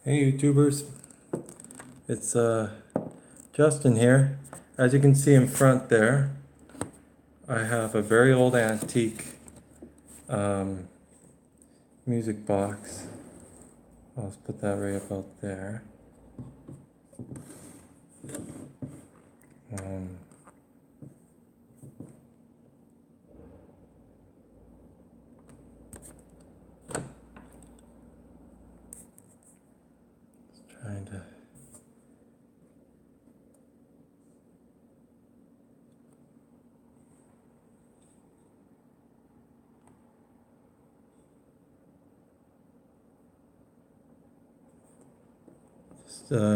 Hey YouTubers, it's Justin here. As you can see in front there, I have a very old antique music box. I'll just put that right about there. Just trying to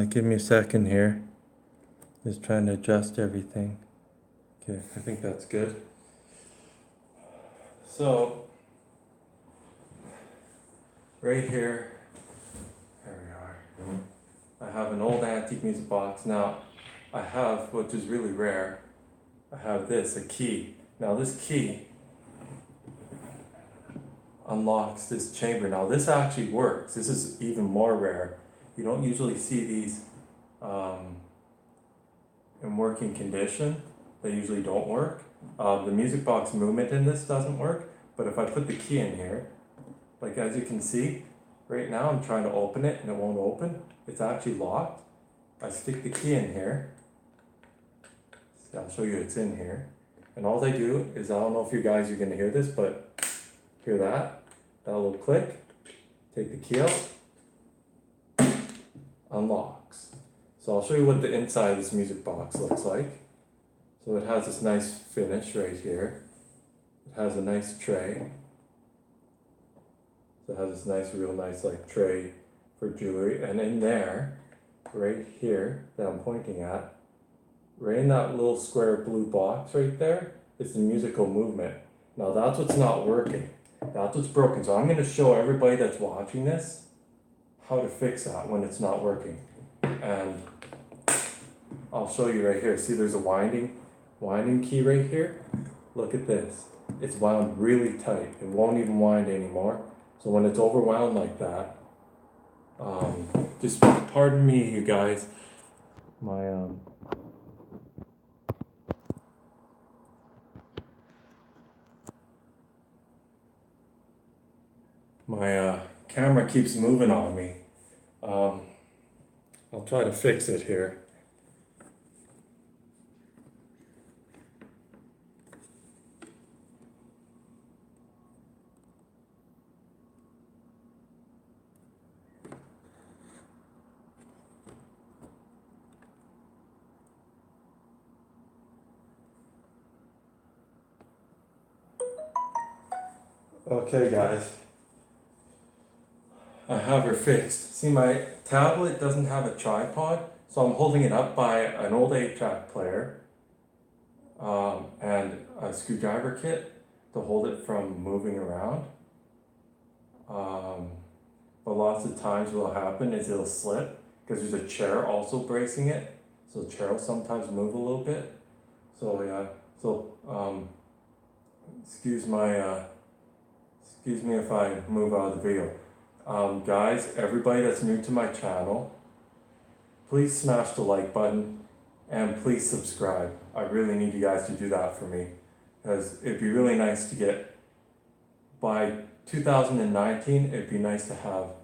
give me a second here. Just trying to adjust everything. Okay, I think that's good. So, right here, there we are. I have an old antique music box. Now, I have, which is really rare, I have this, a key. Now this key unlocks this chamber. Now this actually works. This is even more rare. You don't usually see these in working condition. They usually don't work. The music box movement in this doesn't work, but if I put the key in here, like as you can see, right now I'm trying to open it and it won't open. It's actually locked. I stick the key in here. I'll show you it's in here. And all I do is, I don't know if you guys are gonna hear this, but hear that? That little click. Take the key out. Unlocks. So I'll show you what the inside of this music box looks like. So it has this nice finish right here. It has a nice tray. So it has this nice, real nice like tray for jewelry. And in there, right here that I'm pointing at, right in that little square blue box right there, is the musical movement. Now that's what's not working. That's what's broken. So I'm going to show everybody that's watching this how to fix that when it's not working. And I'll show you right here. See, there's a winding key right here. Look at this. It's wound really tight. It won't even wind anymore. So when it's overwound like that, just pardon me, you guys. My camera keeps moving on me. I'll try to fix it here. Okay guys, I have her fixed. See, my tablet doesn't have a tripod, so I'm holding it up by an old 8-track player and a screwdriver kit to hold it from moving around. But lots of times what will happen is it'll slip because there's a chair also bracing it, so the chair will sometimes move a little bit. So yeah, so excuse me if I move out of the video. Guys, everybody that's new to my channel, please smash the like button and please subscribe. I really need you guys to do that for me, because it'd be really nice to get, by 2019, it'd be nice to have,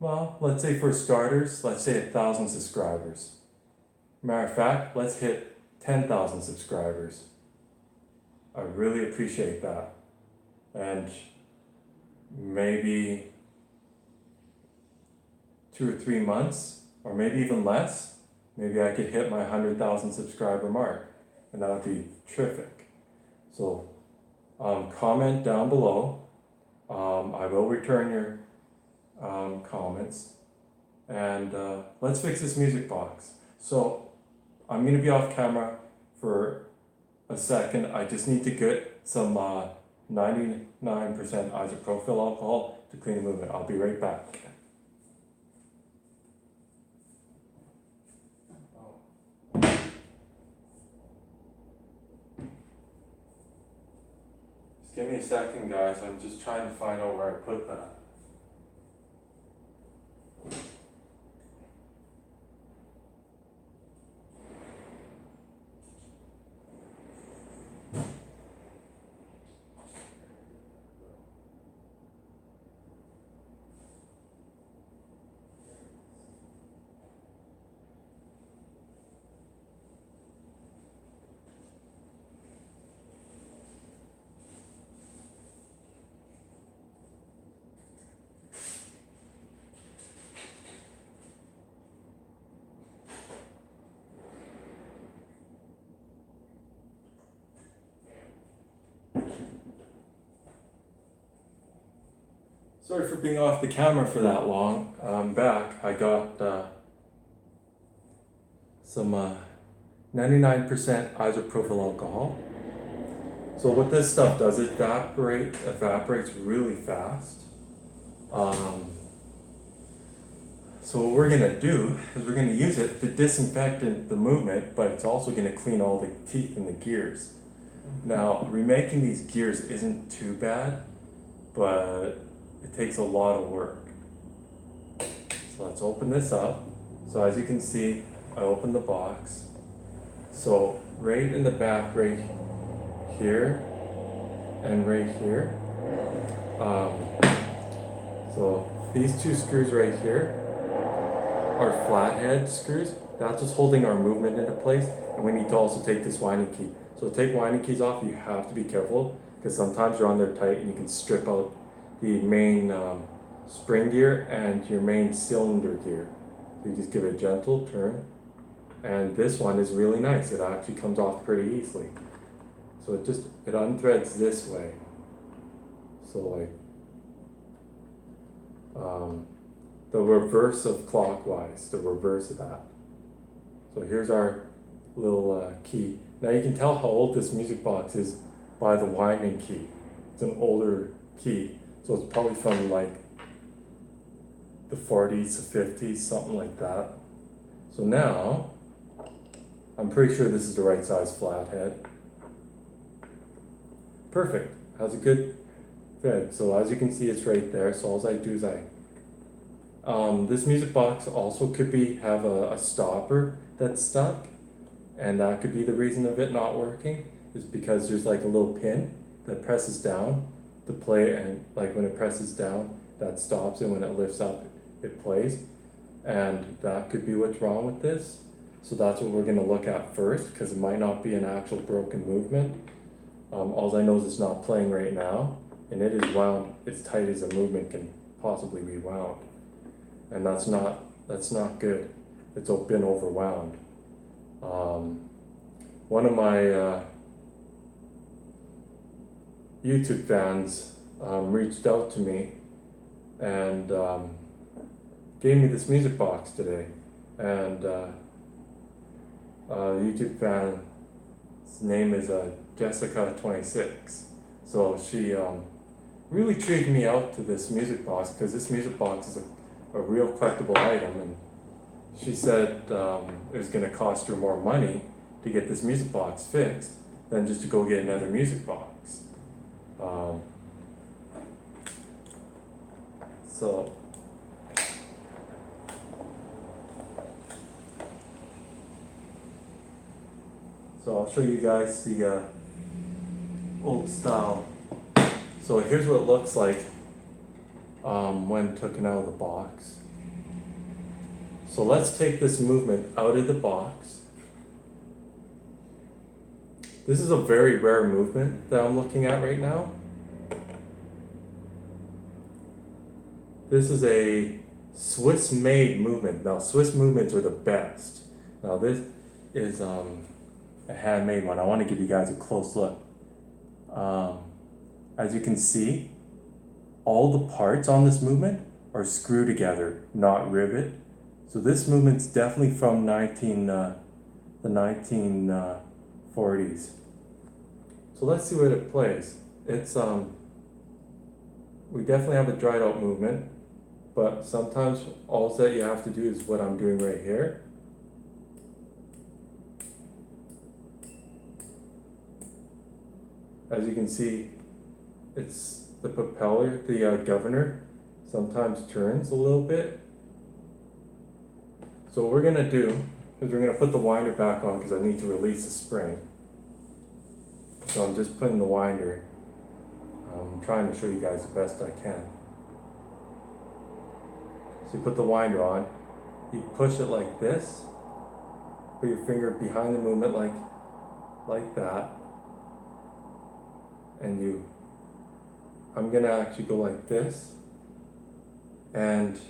well, let's say for starters, let's say 1,000 subscribers. Matter of fact, let's hit 10,000 subscribers. I really appreciate that. And maybe 2 or 3 months, or maybe even less, maybe I could hit my 100,000 subscriber mark, and that would be terrific. So comment down below. I will return your comments, and let's fix this music box. So I'm going to be off camera for a second. I just need to get some 99% isopropyl alcohol to clean the movement. I'll be right back. Just give me a second, guys. I'm just trying to find out where I put that. Sorry for being off the camera for that long. I'm back. I got some 99% isopropyl alcohol. So what this stuff does, it evaporates really fast. So what we're gonna do is we're gonna use it to disinfect the movement, but it's also gonna clean all the teeth in the gears. Now, remaking these gears isn't too bad, but it takes a lot of work. So let's open this up. So as you can see, I opened the box. So right in the back, right here, and right here. So these two screws right here are flathead screws. That's what's holding our movement into place. And we need to also take this winding key. So to take winding keys off, you have to be careful because sometimes you're on there tight and you can strip out the main spring gear and your main cylinder gear. So you just give it a gentle turn. And this one is really nice. It actually comes off pretty easily. So it unthreads this way. So like the reverse of clockwise, the reverse of that. So here's our little key. Now you can tell how old this music box is by the winding key. It's an older key, so it's probably from like the 40s to 50s, something like that. So now, I'm pretty sure this is the right size flathead. Perfect, has a good fit. So as you can see, it's right there. So all I do is this music box also could have a stopper that's stuck, and that could be the reason of it not working, is because there's like a little pin that presses down to play, and like when it presses down, that stops, and when it lifts up, it plays, and that could be what's wrong with this. So that's what we're gonna look at first, because it might not be an actual broken movement. All I know is it's not playing right now, and it is wound as tight as a movement can possibly be wound. And that's not good. It's been overwound. One of my YouTube fans reached out to me and gave me this music box today. And YouTube fan's name is Jessica26. So she really treated me out to this music box, because this music box is a real collectible item, and she said it was going to cost her more money to get this music box fixed than just to go get another music box. So I'll show you guys the old style. So here's what it looks like when taken out of the box. So let's take this movement out of the box. This is a very rare movement that I'm looking at right now. This is a Swiss-made movement. Now, Swiss movements are the best. Now, this is a handmade one. I want to give you guys a close look. As you can see, all the parts on this movement are screwed together, not rivet. So this movement's definitely from the 1940s. So let's see what it plays. It's we definitely have a dried out movement, but sometimes all that you have to do is what I'm doing right here. As you can see, it's the propeller, the governor sometimes turns a little bit. So what we're gonna do is we're gonna put the winder back on, because I need to release the spring. So I'm just putting the winder. I'm trying to show you guys the best I can. So you put the winder on, you push it like this, put your finger behind the movement like that, and I'm gonna actually go like this, and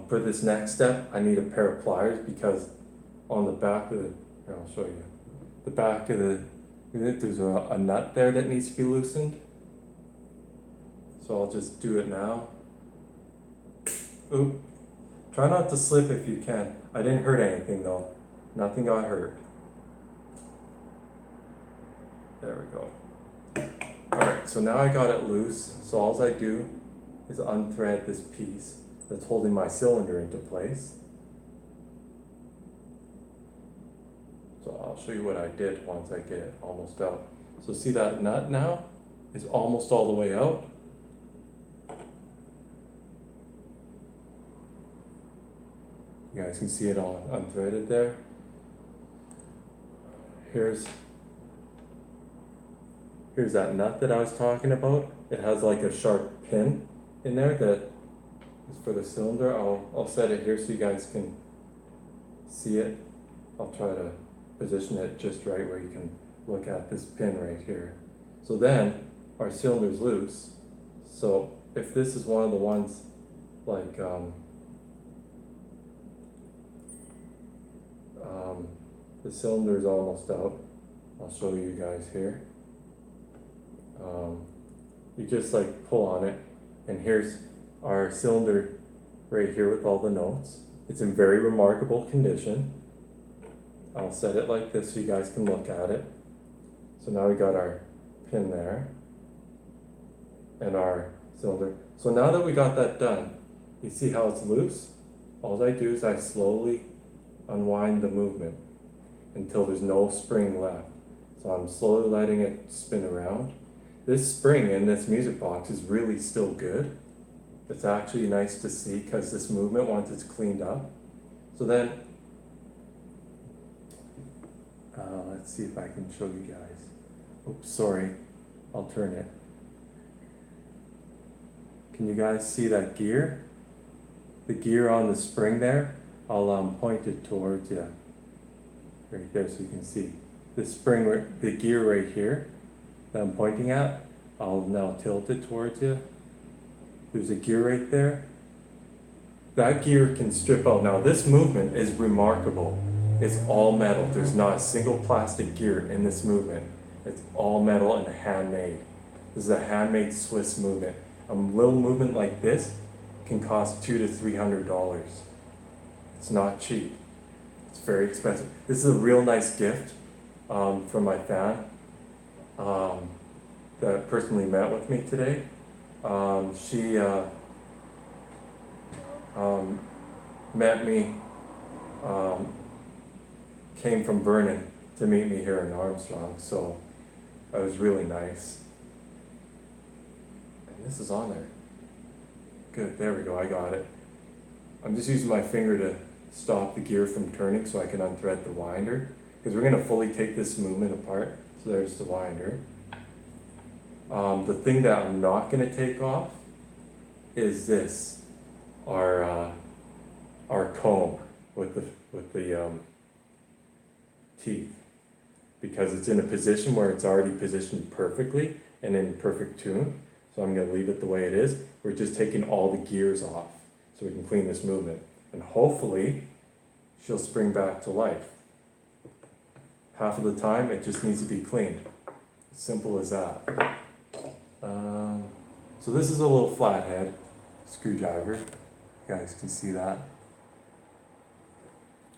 for this next step, I need a pair of pliers, because on the back of here, I'll show you, the back of the unit, there's a nut there that needs to be loosened. So I'll just do it now. Oop. Try not to slip if you can. I didn't hurt anything though. Nothing got hurt. There we go. Alright, so now I got it loose. So all I do is unthread this piece that's holding my cylinder into place. So I'll show you what I did once I get it almost out. So see that nut now is almost all the way out. You guys can see it all unthreaded there. Here's that nut that I was talking about. It has like a sharp pin in there that is for the cylinder. I'll set it here so you guys can see it. I'll try to position it just right where you can look at this pin right here. So then our cylinder's loose. So if this is one of the ones like the cylinder's almost out. I'll show you guys here. You just like pull on it, and here's our cylinder right here with all the notes. It's in very remarkable condition. I'll set it like this so you guys can look at it. So now we got our pin there and our cylinder. So now that we got that done, you see how it's loose? All I do is I slowly unwind the movement until there's no spring left. So I'm slowly letting it spin around. This spring in this music box is really still good. It's actually nice to see because this movement, once it's cleaned up. So then, let's see if I can show you guys. Oops, sorry, I'll turn it. Can you guys see that gear? The gear on the spring there? I'll point it towards you. Right there so you can see. The spring, the gear right here that I'm pointing at, I'll now tilt it towards you. There's a gear right there. That gear can strip out. Now this movement is remarkable. It's all metal. There's not a single plastic gear in this movement. It's all metal and handmade. This is a handmade Swiss movement. A little movement like this can cost $200 to $300. It's not cheap. It's very expensive. This is a real nice gift from my fan that personally met with me today. She met me, came from Vernon to meet me here in Armstrong, so that was really nice. And this is on there. Good, there we go, I got it. I'm just using my finger to stop the gear from turning so I can unthread the winder, because we're going to fully take this movement apart. So there's the winder. The thing that I'm not going to take off is this, our comb with the teeth, because it's in a position where it's already positioned perfectly and in perfect tune. So I'm going to leave it the way it is. We're just taking all the gears off so we can clean this movement, and hopefully she'll spring back to life. Half of the time it just needs to be cleaned. Simple as that. So this is a little flathead screwdriver. You guys can see that.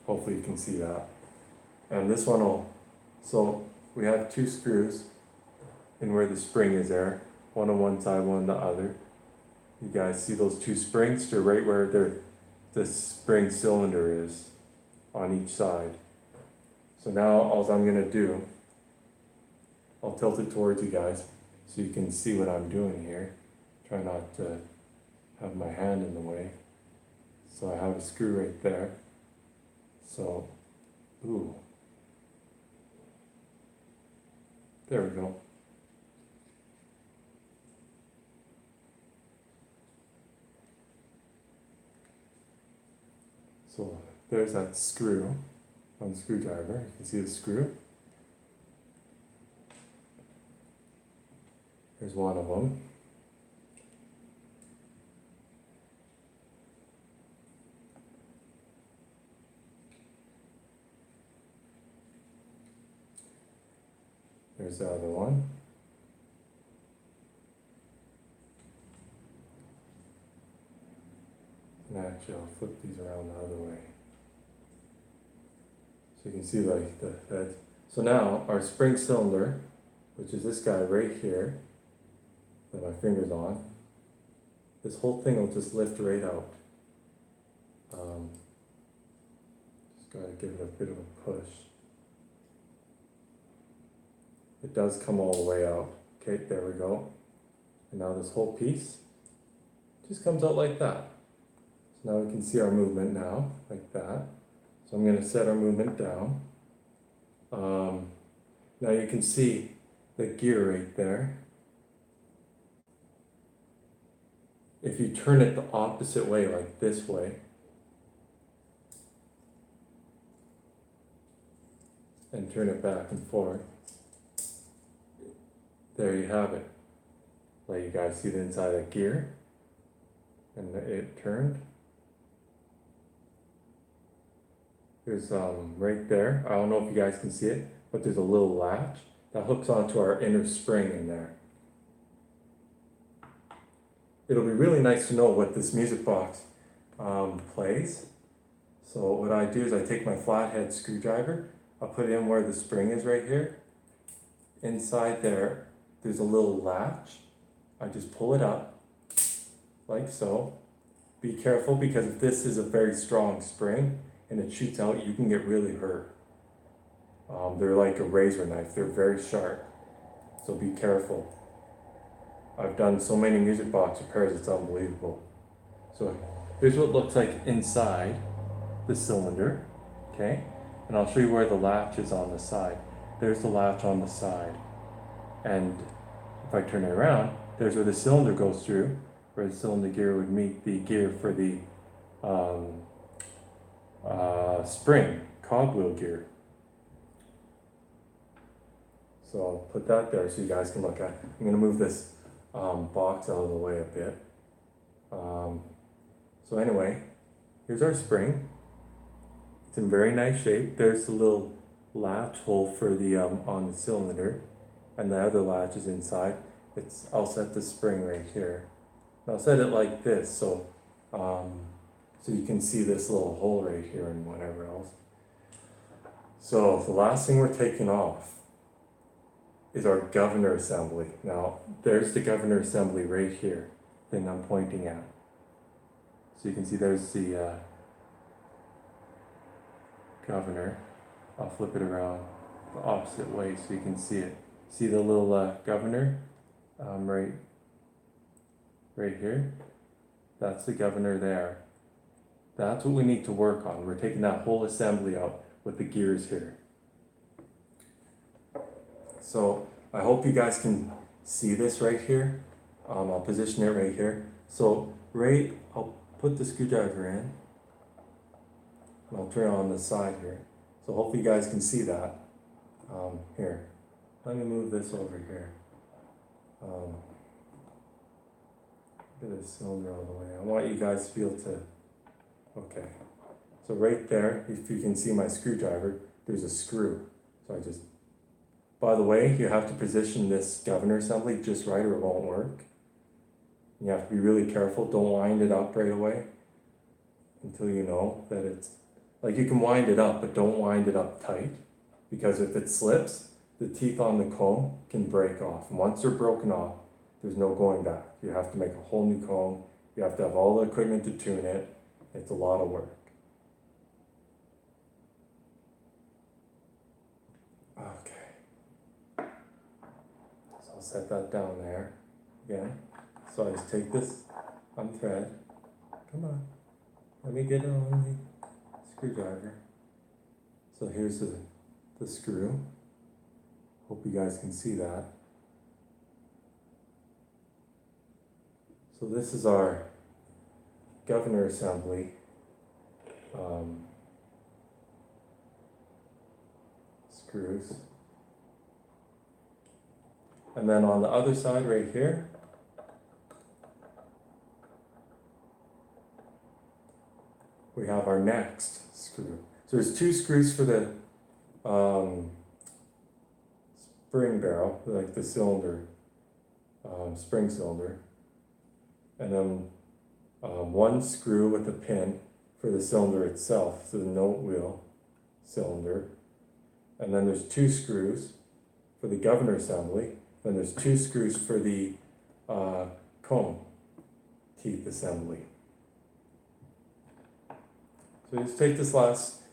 Hopefully you can see that. And this one will, so we have two screws in where the spring is there. One on one side, one on the other. You guys see those two springs? They're right where the spring cylinder is on each side. So now all I'm going to do, I'll tilt it towards you guys so you can see what I'm doing here. Try not to have my hand in the way. So I have a screw right there. So, ooh. There we go. So there's that screw on the screwdriver. You can see the screw. There's one of them. There's the other one. And actually I'll flip these around the other way. So you can see like the head. So now our spring cylinder, which is this guy right here, that my finger's on, this whole thing will just lift right out. Just gotta give it a bit of a push. It does come all the way out. Okay, there we go. And now this whole piece just comes out like that. So now we can see our movement now, like that. So I'm gonna set our movement down. Now you can see the gear right there. If you turn it the opposite way, like this way, and turn it back and forth, there you have it. Let you guys see the inside of the gear, and it turned. There's right there, I don't know if you guys can see it, but there's a little latch that hooks onto our inner spring in there. It'll be really nice to know what this music box plays. So what I do is I take my flathead screwdriver, I'll put it in where the spring is right here. Inside there, there's a little latch. I just pull it up, like so. Be careful, because if this is a very strong spring and it shoots out, you can get really hurt. They're like a razor knife, they're very sharp, so be careful. I've done so many music box repairs, it's unbelievable. So here's what it looks like inside the cylinder, okay? And I'll show you where the latch is on the side. There's the latch on the side. And if I turn it around, there's where the cylinder goes through, where the cylinder gear would meet the gear for the spring, cogwheel gear. So I'll put that there so you guys can look at it. I'm gonna move this box out of the way a bit. So anyway, here's our spring. It's in very nice shape. There's the little latch hole for the on the cylinder, and the other latch is inside. I'll set the spring right here. And I'll set it like this, so you can see this little hole right here and whatever else. So the last thing we're taking off is our governor assembly. Now, there's the governor assembly right here, thing I'm pointing at. So you can see there's the governor. I'll flip it around the opposite way so you can see it. See the little governor right here? That's the governor there. That's what we need to work on. We're taking that whole assembly out with the gears here. So I hope you guys can see this right here. I'll position it right here. So I'll put the screwdriver in, and I'll turn it on the side here. So hopefully you guys can see that. Here, let me move this over here. Get this cylinder out of the way. I want you guys to be able to, okay. So right there, if you can see my screwdriver, there's a screw. So by the way, you have to position this governor assembly just right or it won't work. You have to be really careful. Don't wind it up right away until you know that it's, like, you can wind it up, but don't wind it up tight, because if it slips, the teeth on the comb can break off. And once they're broken off, there's no going back. You have to make a whole new comb. You have to have all the equipment to tune it. It's a lot of work. Okay. So I'll set that down there again. So I just take this thread. Come on. Let me get it on the screwdriver. So here's the screw. Hope you guys can see that. So this is our governor assembly. Screws. And then on the other side right here, we have our next screw. So there's two screws for the spring barrel, like the cylinder, spring cylinder. And then one screw with a pin for the cylinder itself, so the note wheel cylinder, and then there's 2 screws for the governor assembly, then there's 2 screws for the cone teeth assembly. So just take this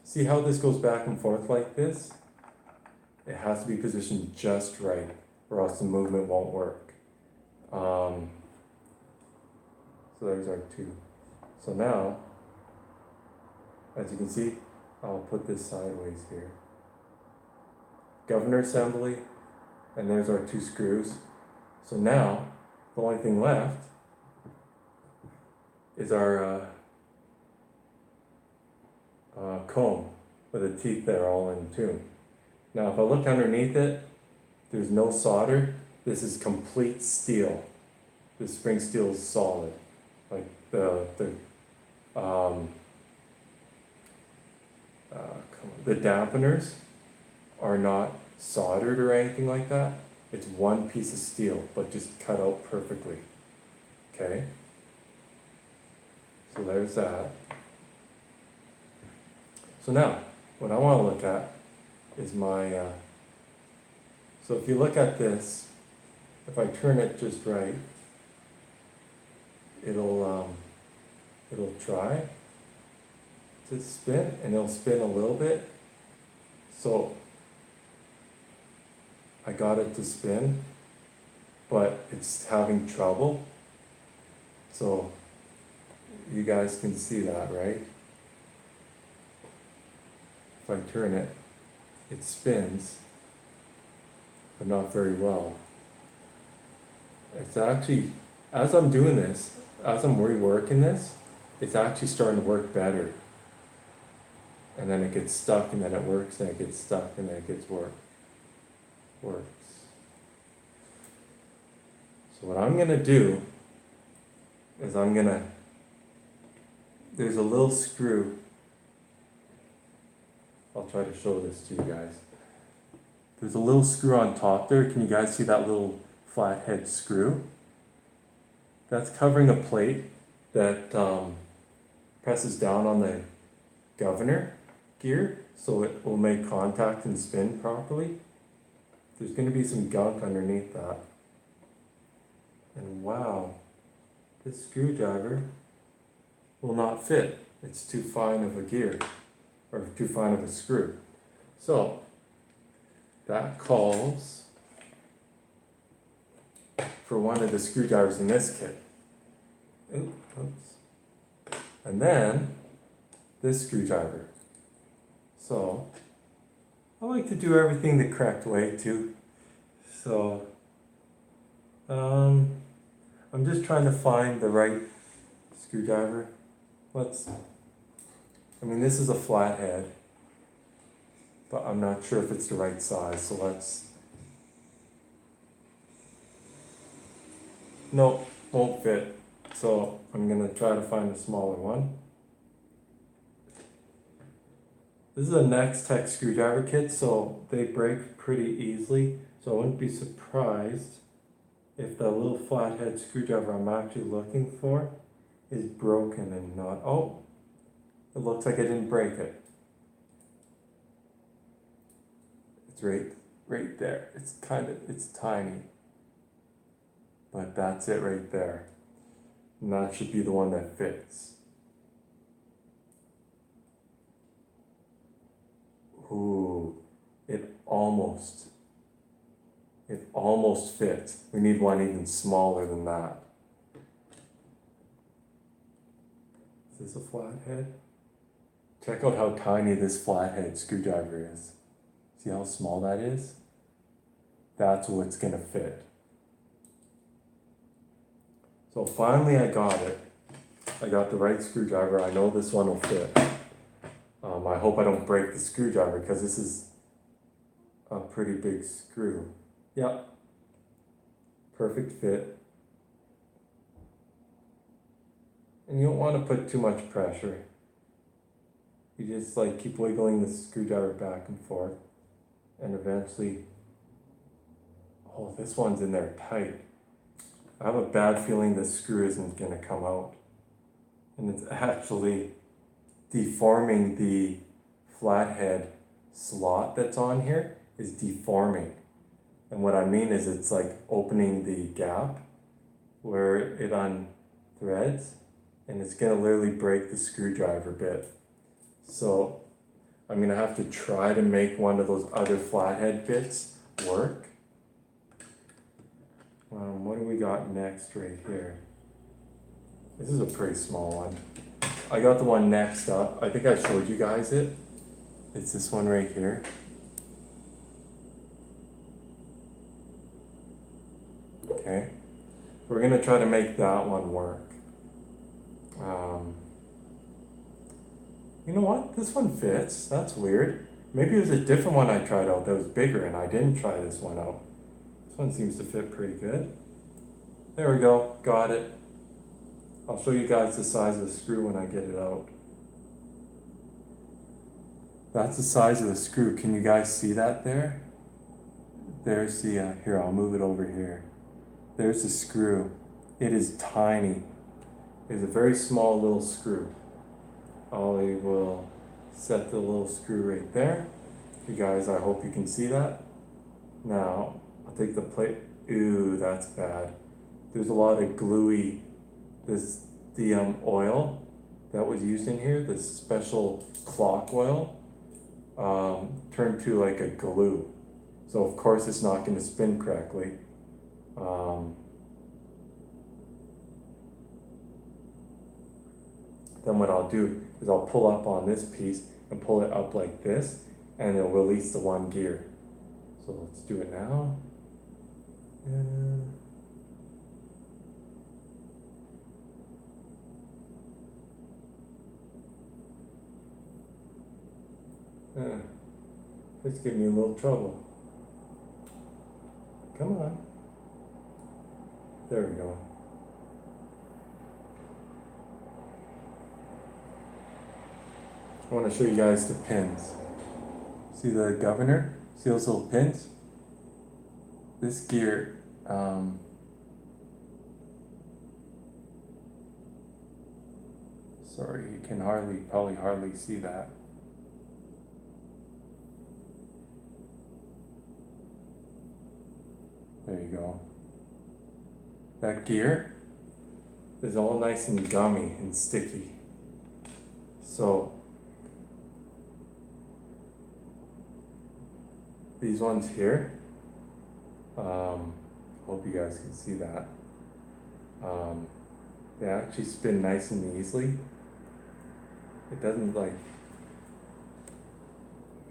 see how this goes back and forth like this? It has to be positioned just right, or else the movement won't work. So there's our 2. So now, as you can see, I'll put this sideways here. Governor assembly, and there's our 2 screws. So now, the only thing left is our comb with the teeth that are all in tune. Now if I look underneath it, there's no solder. This is complete steel. The spring steel is solid. Like the dampeners are not soldered or anything like that. It's one piece of steel, but just cut out perfectly. Okay? So there's that. So now, what I want to look at is my, so if you look at this, if I turn it just right, it'll try to spin, and it'll spin a little bit. So I got it to spin, but it's having trouble. So you guys can see that, right? If I turn it, it spins, but not very well. It's actually, as I'm doing this, as I'm reworking this, it's actually starting to work better. And then it gets stuck, and then it works, and it gets stuck, and then it gets works. So what I'm gonna do is there's a little screw. I'll try to show this to you guys. There's a little screw on top there. Can you guys see that little flathead screw? That's covering a plate that presses down on the governor gear, so it will make contact and spin properly. There's going to be some gunk underneath that. And wow, this screwdriver will not fit. It's too fine of a gear, or too fine of a screw. So that calls for one of the screwdrivers in this kit. Oops. And then this screwdriver. So I like to do everything the correct way too. So I'm just trying to find the right screwdriver. This is a flathead, but I'm not sure if it's the right size, so nope, won't fit. So I'm gonna try to find a smaller one. This is a Next Tech screwdriver kit, so they break pretty easily. So I wouldn't be surprised if the little flathead screwdriver I'm actually looking for is broken and not, oh, it looks like I didn't break it. It's right there. It's tiny. But that's it right there. And that should be the one that fits. Ooh, it almost fits. We need one even smaller than that. Is this a flathead? Check out how tiny this flathead screwdriver is. See how small that is? That's what's gonna fit. So finally I got it. I got the right screwdriver. I know this one will fit. I hope I don't break the screwdriver because this is a pretty big screw. Yep. Perfect fit. And you don't want to put too much pressure. You just keep wiggling the screwdriver back and forth, and eventually, oh, this one's in there tight. I have a bad feeling this screw isn't going to come out. and it's actually deforming the flathead slot that's on here is deforming. And what I mean is it's like opening the gap where it unthreads, and it's gonna literally break the screwdriver bit. So I'm gonna have to try to make one of those other flathead bits work. What do we got next right here? This is a pretty small one. I got the one next up. I think I showed you guys it. It's this one right here. Okay. We're gonna try to make that one work. You know what? This one fits. That's weird. Maybe it was a different one I tried out that was bigger and I didn't try this one out. This one seems to fit pretty good. There we go. Got it. I'll show you guys the size of the screw when I get it out. That's the size of the screw. Can you guys see that there? There's the, here, I'll move it over here. There's the screw. It is tiny. It's a very small little screw. I will set the little screw right there. You guys, I hope you can see that. Now, I'll take the plate. Ooh, that's bad. There's a lot of gluey, the oil that was used in here, this special clock oil, turned to like a glue. So of course it's not going to spin correctly. Then what I'll do is I'll pull up on this piece and pull it up like this, and it'll release the one gear. So let's do it now. It's giving me a little trouble. Come on. There we go. I want to show you guys the pins. See the governor? See those little pins? This gear, sorry, you can probably hardly see that. There you go. That gear is all nice and gummy and sticky. So these ones here, hope you guys can see that. They actually spin nice and easily. It doesn't like,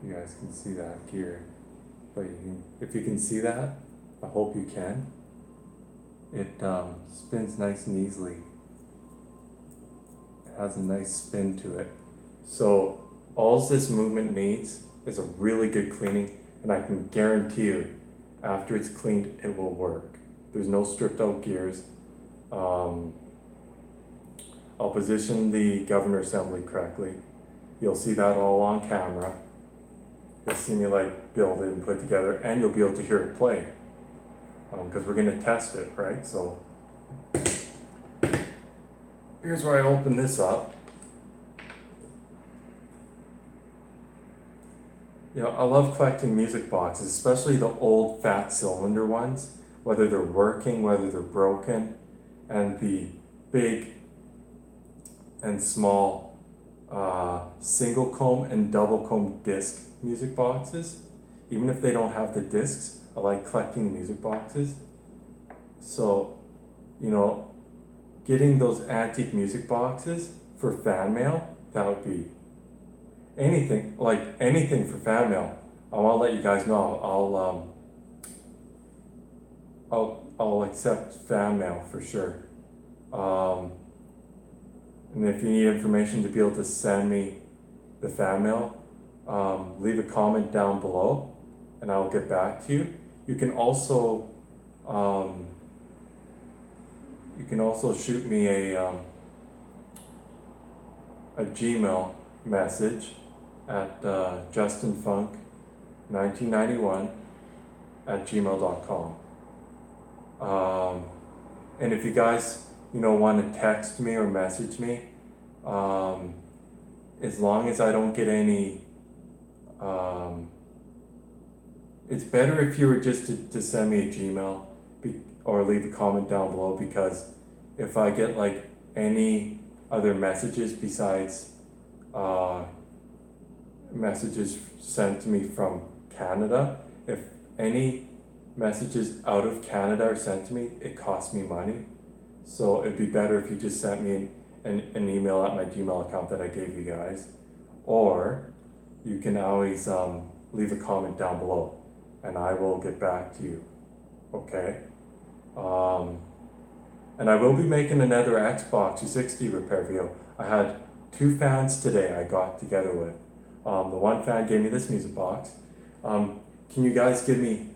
you guys can see that gear, but if you can see that, I hope you can. It spins nice and easily. It has a nice spin to it. So all this movement needs is a really good cleaning, and I can guarantee you, after it's cleaned, it will work. There's no stripped out gears. I'll position the governor assembly correctly. You'll see that all on camera. You'll see me like build it and put it together, and you'll be able to hear it play. Because we're gonna test it, right? So here's where I open this up. You know, I love collecting music boxes, especially the old fat cylinder ones, whether they're working, whether they're broken, and the big and small single comb and double comb disc music boxes. Even if they don't have the discs, I like collecting the music boxes. So, you know, getting those antique music boxes for fan mail, that would be anything for fan mail. I want to let you guys know I'll accept fan mail for sure. And if you need information to be able to send me the fan mail, leave a comment down below and I'll get back to you. You can also shoot me a Gmail message at justinfunk1991@gmail.com. And if you guys want to text me or message me, as long as I don't get any, it's better if you were just to send me a Gmail or leave a comment down below, because if I get like any other messages besides messages sent to me from Canada, if any messages out of Canada are sent to me, it costs me money. So it'd be better if you just sent me an email at my Gmail account that I gave you guys, or you can always leave a comment down below and I will get back to you, okay? And I will be making another Xbox 360 repair video. I had 2 fans today I got together with. The one fan gave me this music box. Can you guys give me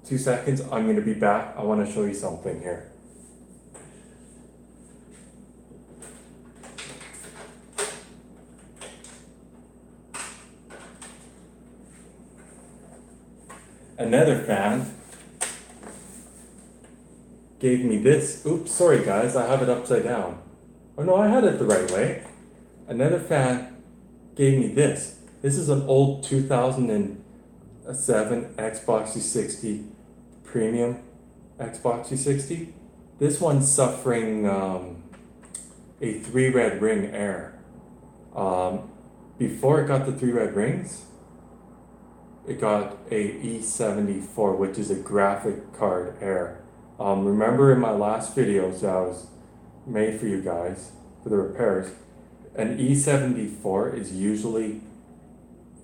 2 seconds? I'm gonna be back. I wanna show you something here. Another fan gave me this. Oops, sorry guys, I have it upside down. Oh no, I had it the right way. Another fan gave me this. This is an old 2007 Xbox 360 Premium Xbox 360. This one's suffering a 3 red ring error. Before it got the 3 red rings, it got a E74, which is a graphic card error. Remember in my last videos that was made for you guys for the repairs, an E74 is usually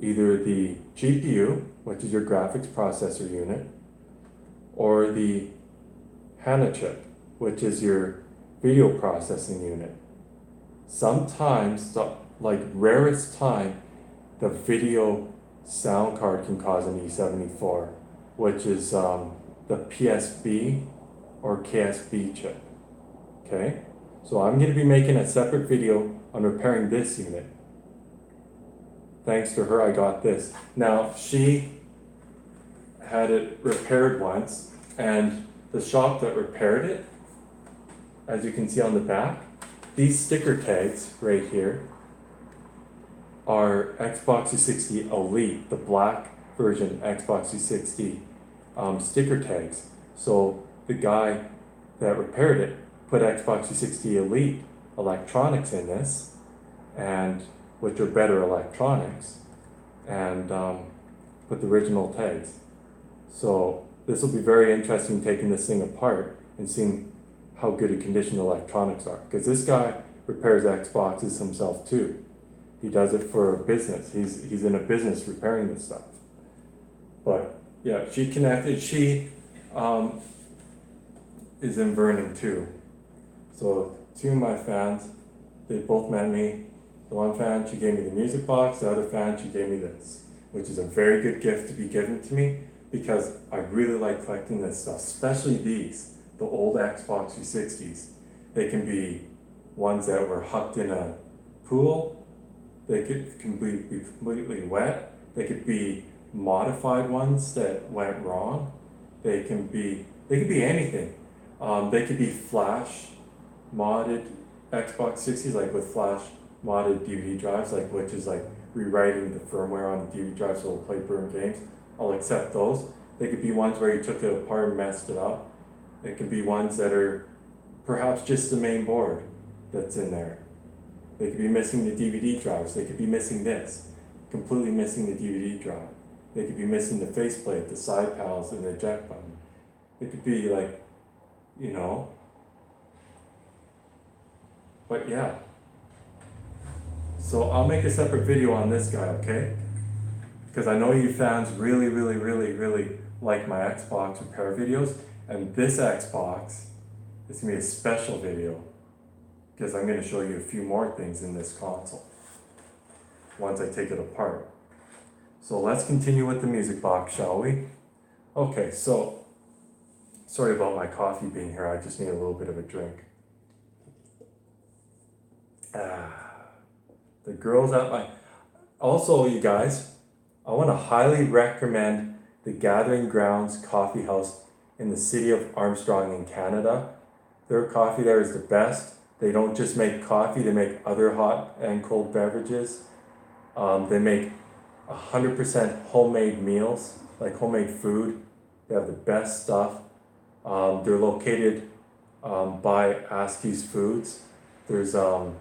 either the GPU, which is your graphics processor unit, or the HANA chip, which is your video processing unit. Sometimes, like rarest time, the video sound card can cause an E74, which is the PSB or KSB chip, okay? So I'm going to be making a separate video on repairing this unit. Thanks to her, I got this. Now, she had it repaired once, and the shop that repaired it, as you can see on the back, these sticker tags right here are Xbox 360 Elite, the black version Xbox 360 sticker tags. So the guy that repaired it put Xbox 360 Elite electronics in this, and which are better electronics, and put the original tags. So this will be very interesting, taking this thing apart and seeing how good a condition the electronics are, because this guy repairs Xboxes himself too. He does it for a business. He's in a business repairing this stuff. But yeah, she connected. She is in Vernon too. So 2 of my fans, they both met me. The one fan, she gave me the music box. The other fan, she gave me this, which is a very good gift to be given to me, because I really like collecting this stuff, especially these, the old Xbox 360s. They can be ones that were hucked in a pool. They can be completely wet. They could be modified ones that went wrong. They could be anything. They could be flash modded Xbox 60s, like with flash modded DVD drives, like which is like rewriting the firmware on the DVD drive so it'll play burn games. I'll accept those. They could be ones where you took it apart and messed it up. It could be ones that are perhaps just the main board that's in there. They could be missing the DVD drives. They could be missing this, completely missing the DVD drive. They could be missing the faceplate, the side panels, and the eject button. It could be like, you know. But yeah. So I'll make a separate video on this guy, okay? Because I know you fans really like my Xbox repair videos, and this Xbox is gonna be a special video, because I'm going to show you a few more things in this console once I take it apart. So let's continue with the music box, shall we? Okay, so sorry about my coffee being here, I just need a little bit of a drink. The girls at my... Also, you guys, I want to highly recommend the Gathering Grounds Coffee House in the city of Armstrong in Canada. Their coffee there is the best. They don't just make coffee, they make other hot and cold beverages. They make 100% homemade meals, like homemade food. They have the best stuff. They're located by Askey's Foods. There's a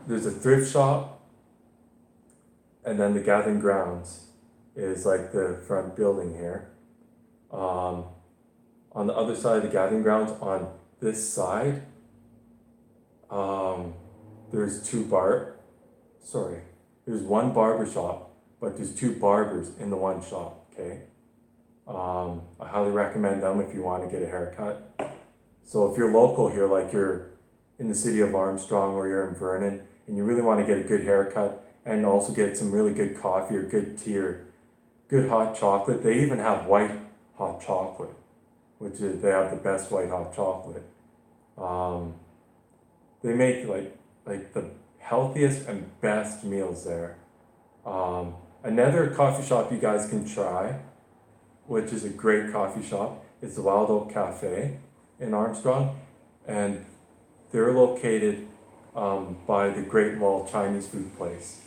thrift shop, and then the Gathering Grounds is like the front building here. On the other side of the Gathering Grounds, on this side, there's there's one barber shop, but there's two barbers in the one shop, okay? I highly recommend them if you want to get a haircut. So if you're local here, like you're in the city of Armstrong or you're in Vernon, and you really want to get a good haircut and also get some really good coffee or good tea or good hot chocolate, they even have white hot chocolate, they have the best white hot chocolate. They make like the healthiest and best meals there. Another coffee shop you guys can try, which is a great coffee shop, is the Wild Oak Cafe in Armstrong, and they're located by the Great Wall Chinese food place.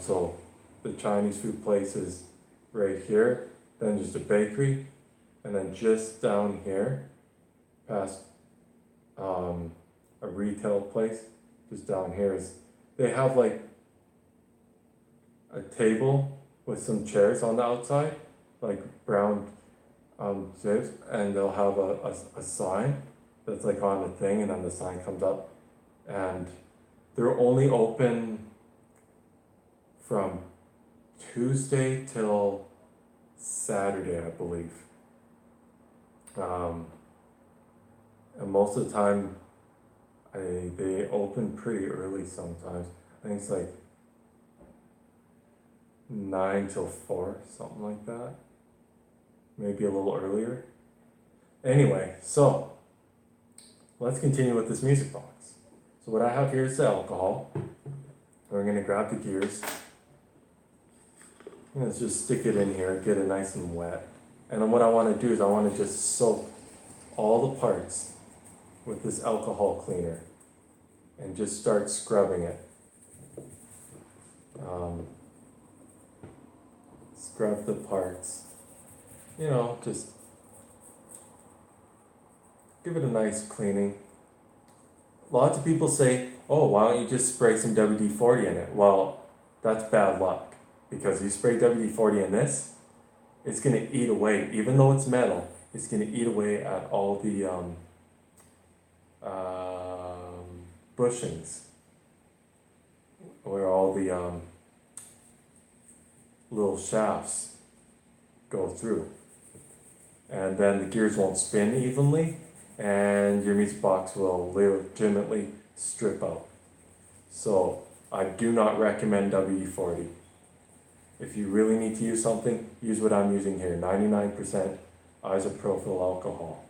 So the Chinese food place is right here, then there's the bakery, and then just down here, past a retail place, just down here they have like a table with some chairs on the outside, like brown zips, and they'll have a sign that's like on the thing, and then the sign comes up, and they're only open from Tuesday till Saturday, I believe. And most of the time, they open pretty early sometimes. I think it's like 9 till 4, something like that. Maybe a little earlier. Anyway, so let's continue with this music box. So what I have here is the alcohol. We're gonna grab the gears. Let's just stick it in here, get it nice and wet. And then what I wanna do is I wanna just soak all the parts with this alcohol cleaner and just start scrubbing it. Scrub the parts, just give it a nice cleaning. Lots of people say, oh, why don't you just spray some WD-40 in it? Well, that's bad luck, because you spray WD-40 in this, it's going to eat away, even though it's metal, it's going to eat away at all the bushings, where all the little shafts go through. And then the gears won't spin evenly, and your music box will legitimately strip out. So I do not recommend WD-40. If you really need to use something, use what I'm using here, 99% isopropyl alcohol.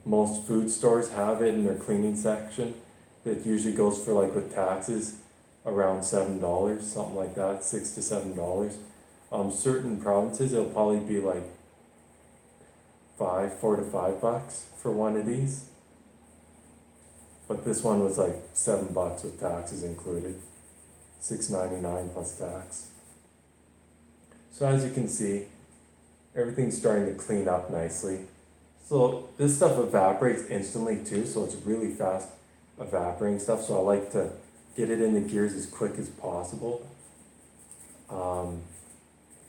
Most food stores have it in their cleaning section. It usually goes for, like with taxes, around $7, something like that, $6 to $7. Certain provinces, it'll probably be like $4 to $5 for one of these. But this one was like $7 with taxes included, $6.99 plus tax. So as you can see, everything's starting to clean up nicely. So this stuff evaporates instantly too, so it's really fast evaporating stuff. So I like to get it in the gears as quick as possible.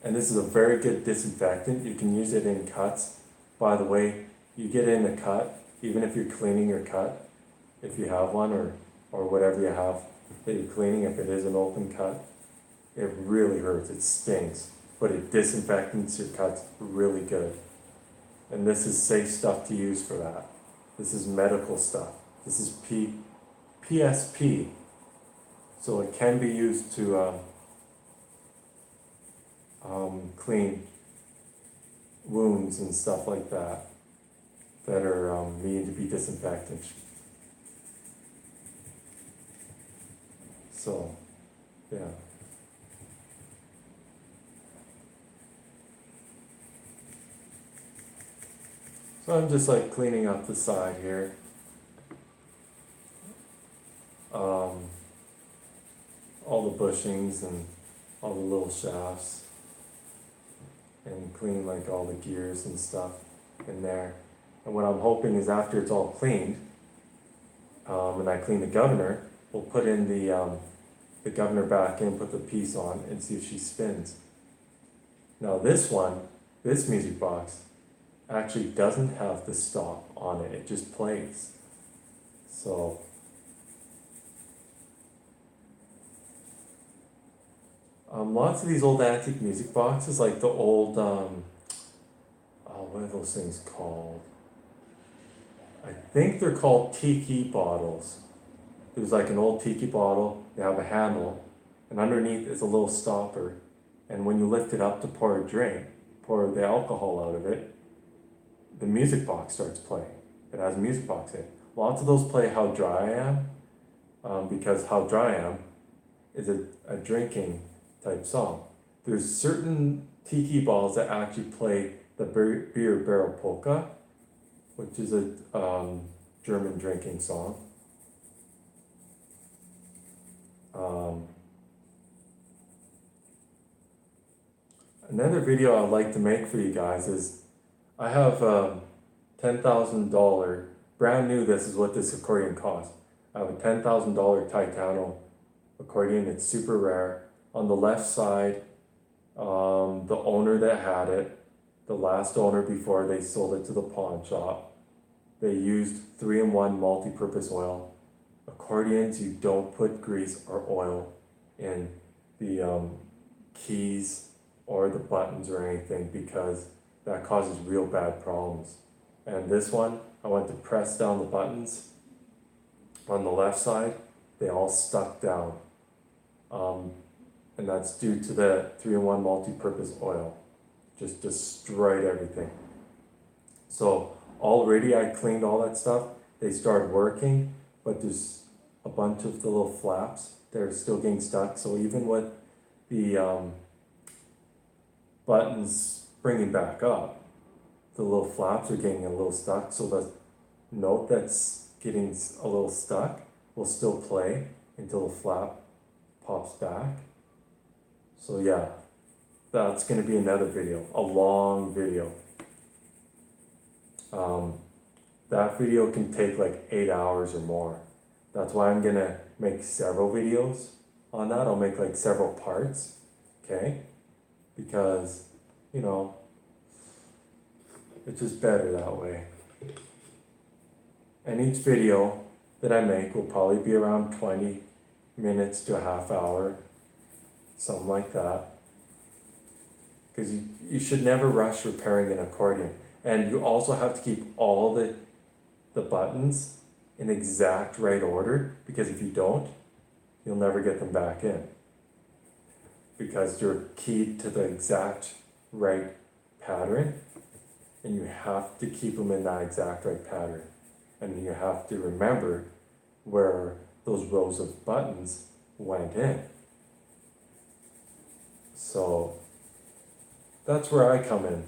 And this is a very good disinfectant. You can use it in cuts. By the way, you get it in a cut, even if you're cleaning your cut, if you have one, or whatever you have that you're cleaning, if it is an open cut, it really hurts, it stings, but it disinfectants your cuts really good. And this is safe stuff to use for that. This is medical stuff. This is PSP, so it can be used to clean wounds and stuff like that are needing to be disinfected. So, yeah. I'm just like cleaning up the side here. All the bushings and all the little shafts, and clean like all the gears and stuff in there. And what I'm hoping is after it's all cleaned, and I clean the governor, we'll put in the governor back in, put the piece on, and see if she spins. Now this one, this music box, actually doesn't have the stop on it, it just plays. So, lots of these old antique music boxes, like the old, what are those things called? I think they're called tiki bottles. There's like an old tiki bottle, they have a handle, and underneath is a little stopper. And when you lift it up to pour a drink, pour the alcohol out of it, the music box starts playing. It has a music box in it. Lots of those play How Dry I Am, because How Dry I Am is a drinking type song. There's certain tiki balls that actually play the beer barrel polka, which is a German drinking song. Another video I'd like to make for you guys is I have $10,000, brand new, this is what this accordion costs. I have a $10,000 Titano accordion, it's super rare. On the left side, the owner that had it, the last owner before they sold it to the pawn shop, they used 3-in-1 multi-purpose oil. Accordions, you don't put grease or oil in the keys or the buttons or anything, because that causes real bad problems. And this one, I went to press down the buttons on the left side, they all stuck down. And that's due to the 3-in-1 multi-purpose oil. Just destroyed everything. So already I cleaned all that stuff, they started working, but there's a bunch of the little flaps, they're still getting stuck. So even with the buttons bringing back up, the little flaps are getting a little stuck, so the note that's getting a little stuck will still play until the flap pops back. So yeah, that's going to be another video, a long video. That video can take like 8 hours or more. That's why I'm going to make several videos on that. I'll make like several parts, okay? Because, you know, it's just better that way. And each video that I make will probably be around 20 minutes to a half hour, something like that. Because you should never rush repairing an accordion. And you also have to keep all the buttons in exact right order, because if you don't, you'll never get them back in. Because you're keyed to the exact right pattern, and you have to keep them in that exact right pattern. And you have to remember where those rows of buttons went in. So that's where I come in.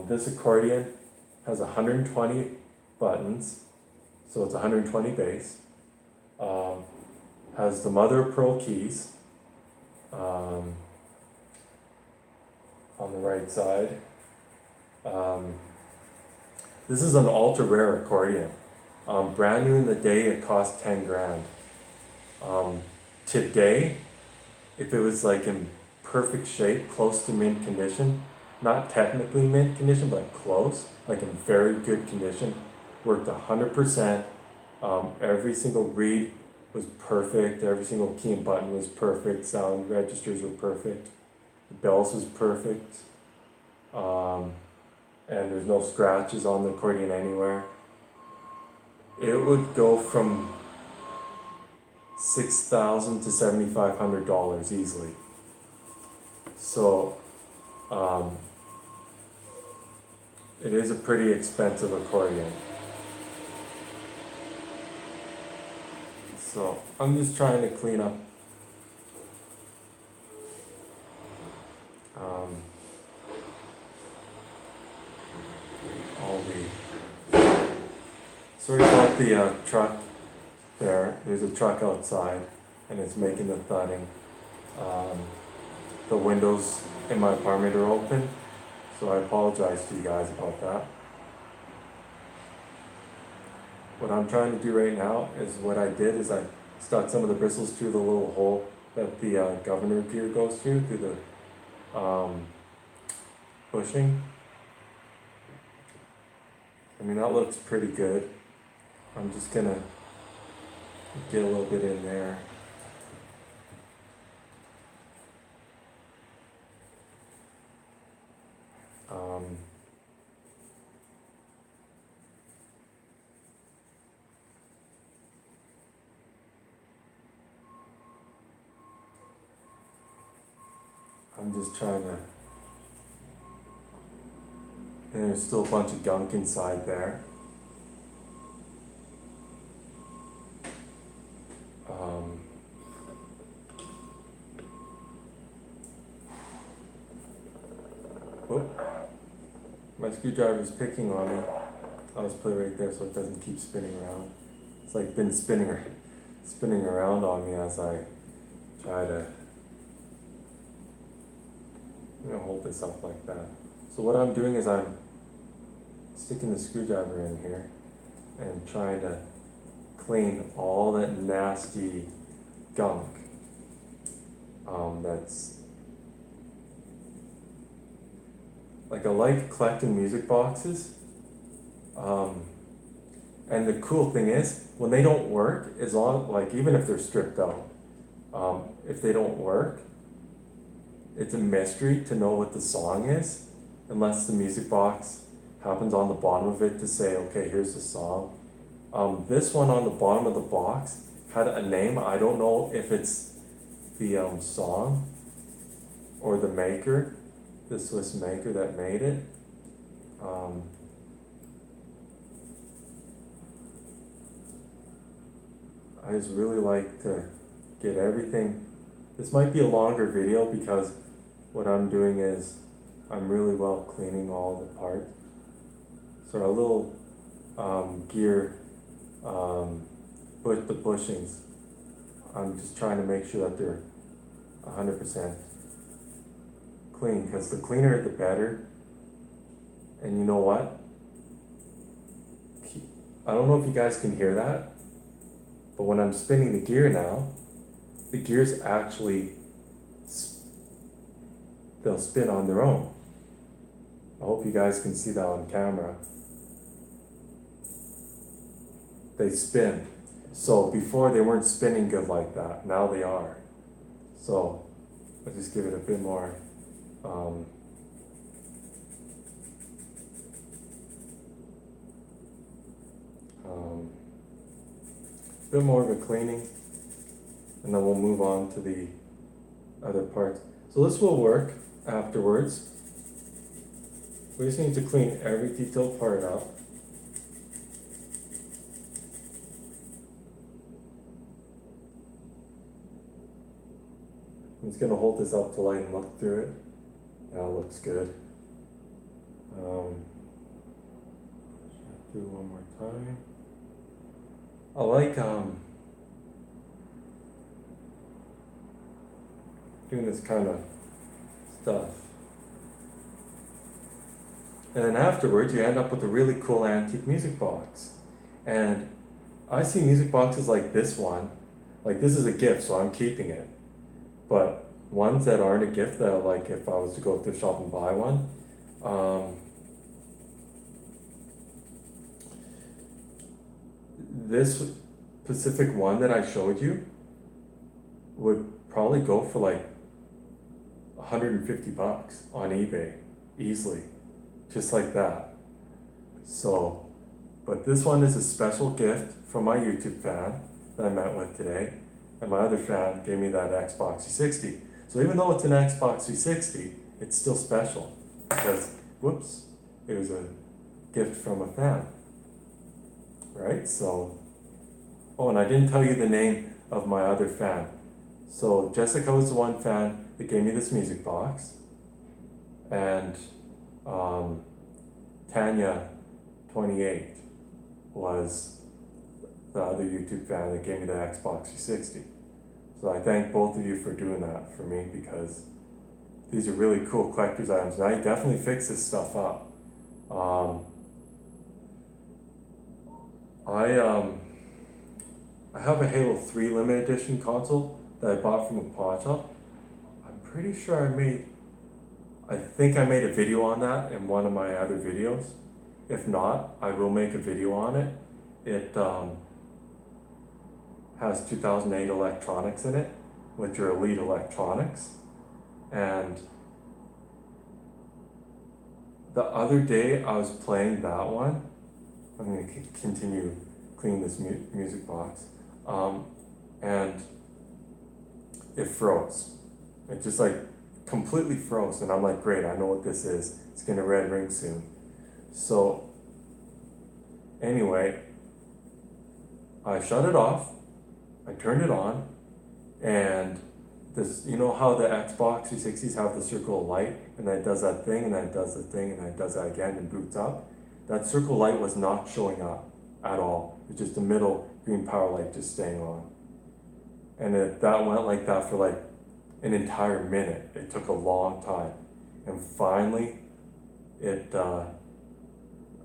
This accordion has 120 buttons, so it's 120 bass. Has the mother of pearl keys on the right side. This is an ultra rare accordion. Brand new in the day, it cost 10 grand. Today, if it was like in perfect shape, close to mint condition, not technically mint condition, but close, like in very good condition, worked 100%. Every single reed was perfect, every single key and button was perfect, sound registers were perfect, the bells was perfect, and there's no scratches on the accordion anywhere. It would go from $6,000 to $7,500 easily. So, it is a pretty expensive accordion. So, I'm just trying to clean up all truck there. There's a truck outside, and it's making the thudding. The windows in my apartment are open, so I apologize to you guys about that. What I'm trying to do right now is what I did is I stuck some of the bristles through the little hole that the governor gear goes through the bushing. I mean, that looks pretty good. I'm just gonna get a little bit in there. I'm just trying to, and there's still a bunch of gunk inside there. Whoop. My screwdriver is picking on me. I'll just put it right there so it doesn't keep spinning around. It's like been spinning around on me as I try to hold this up like that. So what I'm doing is I'm sticking the screwdriver in here and trying to clean all that nasty gunk that's like, I like collecting music boxes, and the cool thing is when they don't work, as long, like, even if they're stripped out, if they don't work, it's a mystery to know what the song is, unless the music box happens on the bottom of it to say, okay, here's the song. This one on the bottom of the box had a name. I don't know if it's the song or the maker, the Swiss maker that made it. I just really like to get everything. This might be a longer video because what I'm doing is I'm really well cleaning all the parts. So our little gear, the bushings, I'm just trying to make sure that they're 100% clean, because the cleaner the better. And you know what? I don't know if you guys can hear that, but when I'm spinning the gear now, the gears actually, they'll spin on their own. I hope you guys can see that on camera. They spin. So before they weren't spinning good like that, now they are. So I'll just give it a bit more bit more of a cleaning, and then we'll move on to the other parts. So this will work afterwards. We just need to clean every detailed part up. I'm just going to hold this up till I can look through it. Yeah, it looks good. Do one more time. I like doing this kind of stuff. And then afterwards you end up with a really cool antique music box. And I see music boxes like this one. Like, this is a gift, so I'm keeping it. But ones that aren't a gift, that, like, if I was to go to the shop and buy one, this specific one that I showed you would probably go for like $150 on eBay, easily, just like that. So, but this one is a special gift from my YouTube fan that I met with today, and my other fan gave me that Xbox 360. So even though it's an Xbox 360, it's still special because, whoops, it was a gift from a fan, right? So, oh, and I didn't tell you the name of my other fan. So Jessica was the one fan that gave me this music box, and Tanya, 28, was the other YouTube fan that gave me the Xbox 360. So I thank both of you for doing that for me, because these are really cool collector's items, and I definitely fix this stuff up. I have a Halo 3 limited edition console that I bought from a pawn shop. I'm pretty sure I think I made a video on that in one of my other videos. If not, I will make a video on it. It has 2008 electronics in it, which are elite electronics. And the other day I was playing that one. I'm going to continue cleaning this music box. And it froze. It just like completely froze. And I'm like, great, I know what this is. It's going to red ring soon. So anyway, I shut it off. I turned it on. And this, you know how the Xbox 360s have the circle of light, and then it does that thing, and then it does the thing, and then it does that again and boots up? That circle light was not showing up at all. It's just the middle green power light just staying on. And that went like that for like an entire minute. It took a long time. And finally, it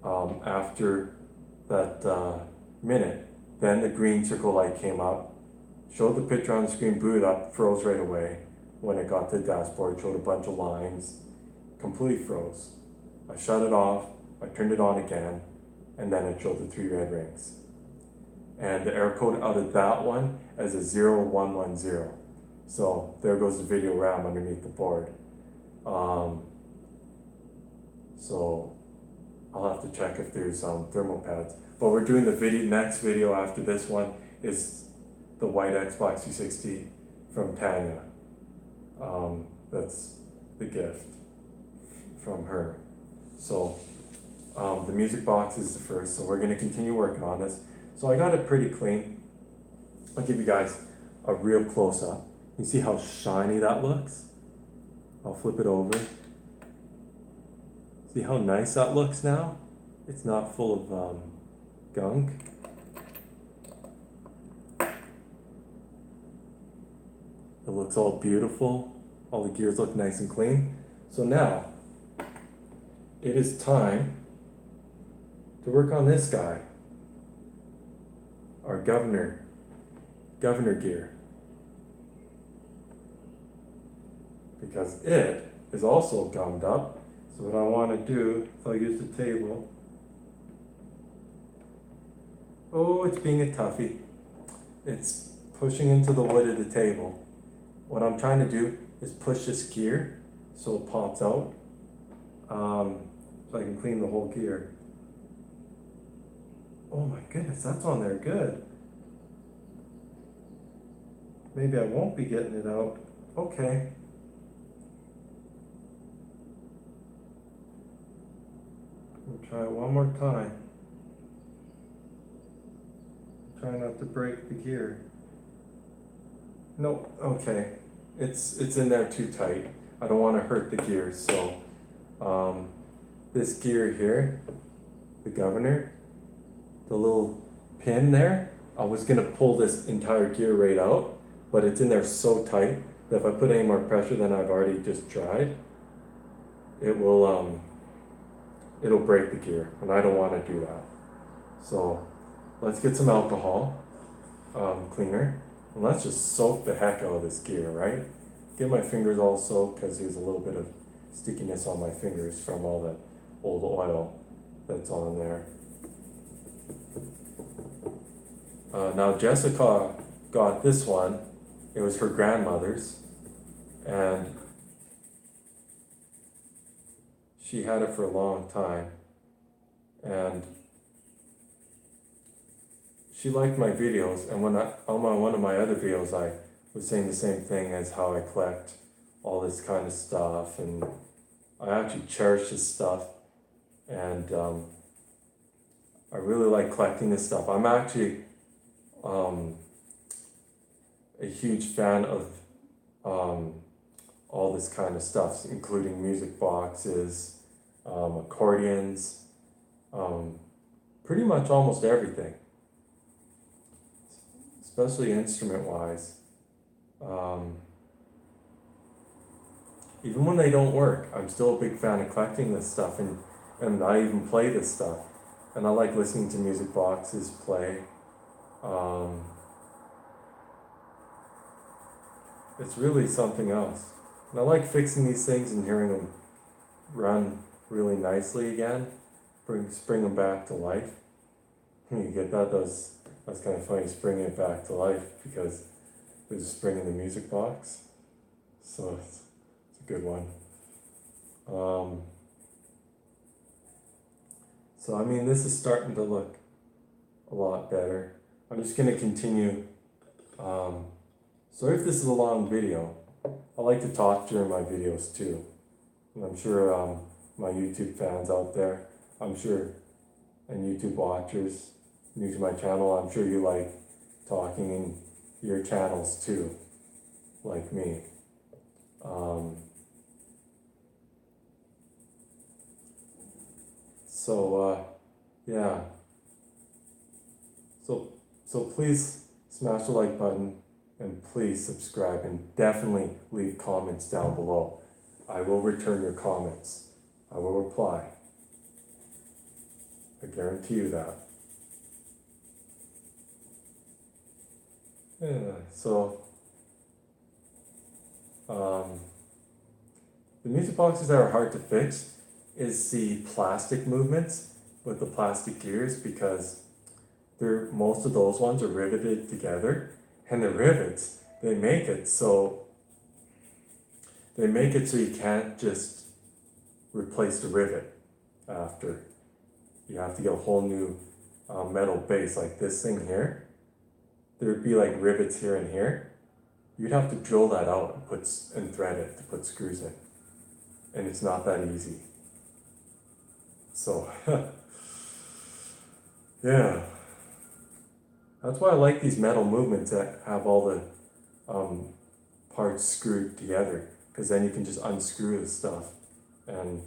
after that minute, then the green circle light came up, showed the picture on the screen, booted up, froze right away. When it got to the dashboard, showed a bunch of lines, completely froze. I shut it off, I turned it on again, and then it showed the 3 red rings. And the error code out of that one as a 0110. So there goes the video RAM underneath the board. So I'll have to check if there's thermal pads. But we're doing the next video after this one is the white Xbox 360 from Tanya. That's the gift from her. So the music box is the first, so we're going to continue working on this. So I got it pretty clean. I'll give you guys a real close-up. You see how shiny that looks? I'll flip it over. See how nice that looks now? It's not full of gunk. It looks all beautiful. All the gears look nice and clean. So now, it is time to work on this guy. Our governor gear. Because it is also gummed up. So what I want to do is I'll use the table. Oh, it's being a toughie. It's pushing into the wood of the table. What I'm trying to do is push this gear so it pops out. So I can clean the whole gear. Oh my goodness, that's on there good. Maybe I won't be getting it out. Okay. We'll try it one more time. Try not to break the gear. Nope, okay. It's in there too tight. I don't want to hurt the gears, so this gear here, the governor, the little pin there, I was gonna pull this entire gear right out, but it's in there so tight that if I put any more pressure than I've already just tried, it will it'll break the gear, and I don't want to do that. So let's get some alcohol cleaner, and let's just soak the heck out of this gear, right? Get my fingers all soaked, because there's a little bit of stickiness on my fingers from all that old oil that's on there. Now Jessica got this one. It was her grandmother's, and she had it for a long time, and she liked my videos, and when on one of my other videos I was saying the same thing as how I collect all this kind of stuff, and I actually cherish this stuff, and I really like collecting this stuff. I'm actually a huge fan of all this kind of stuff, including music boxes, accordions, pretty much almost everything. especially instrument-wise. Even when they don't work, I'm still a big fan of collecting this stuff, and I even play this stuff. And I like listening to music boxes play. It's really something else. And I like fixing these things and hearing them run really nicely again, spring them back to life. You get that? That's kind of funny, springing it back to life, because there's a spring in the music box. So it's a good one. So I mean, this is starting to look a lot better. I'm just going to continue. Sorry if this is a long video. I like to talk during my videos too. And I'm sure my YouTube fans out there, I'm sure, and YouTube watchers new to my channel, I'm sure you like talking in your channels too, like me. Yeah. So please smash the like button and please subscribe, and definitely leave comments down below. I will return your comments. I will reply. I guarantee you that. Yeah, so the music boxes that are hard to fix is the plastic movements with the plastic gears, because most of those ones are riveted together, and the rivets, they make it so you can't just replace the rivet after. You have to get a whole new metal base. Like this thing here, there'd be like rivets here and here. You'd have to drill that out and thread it to put screws in, and it's not that easy. So yeah, that's why I like these metal movements that have all the parts screwed together, because then you can just unscrew the stuff and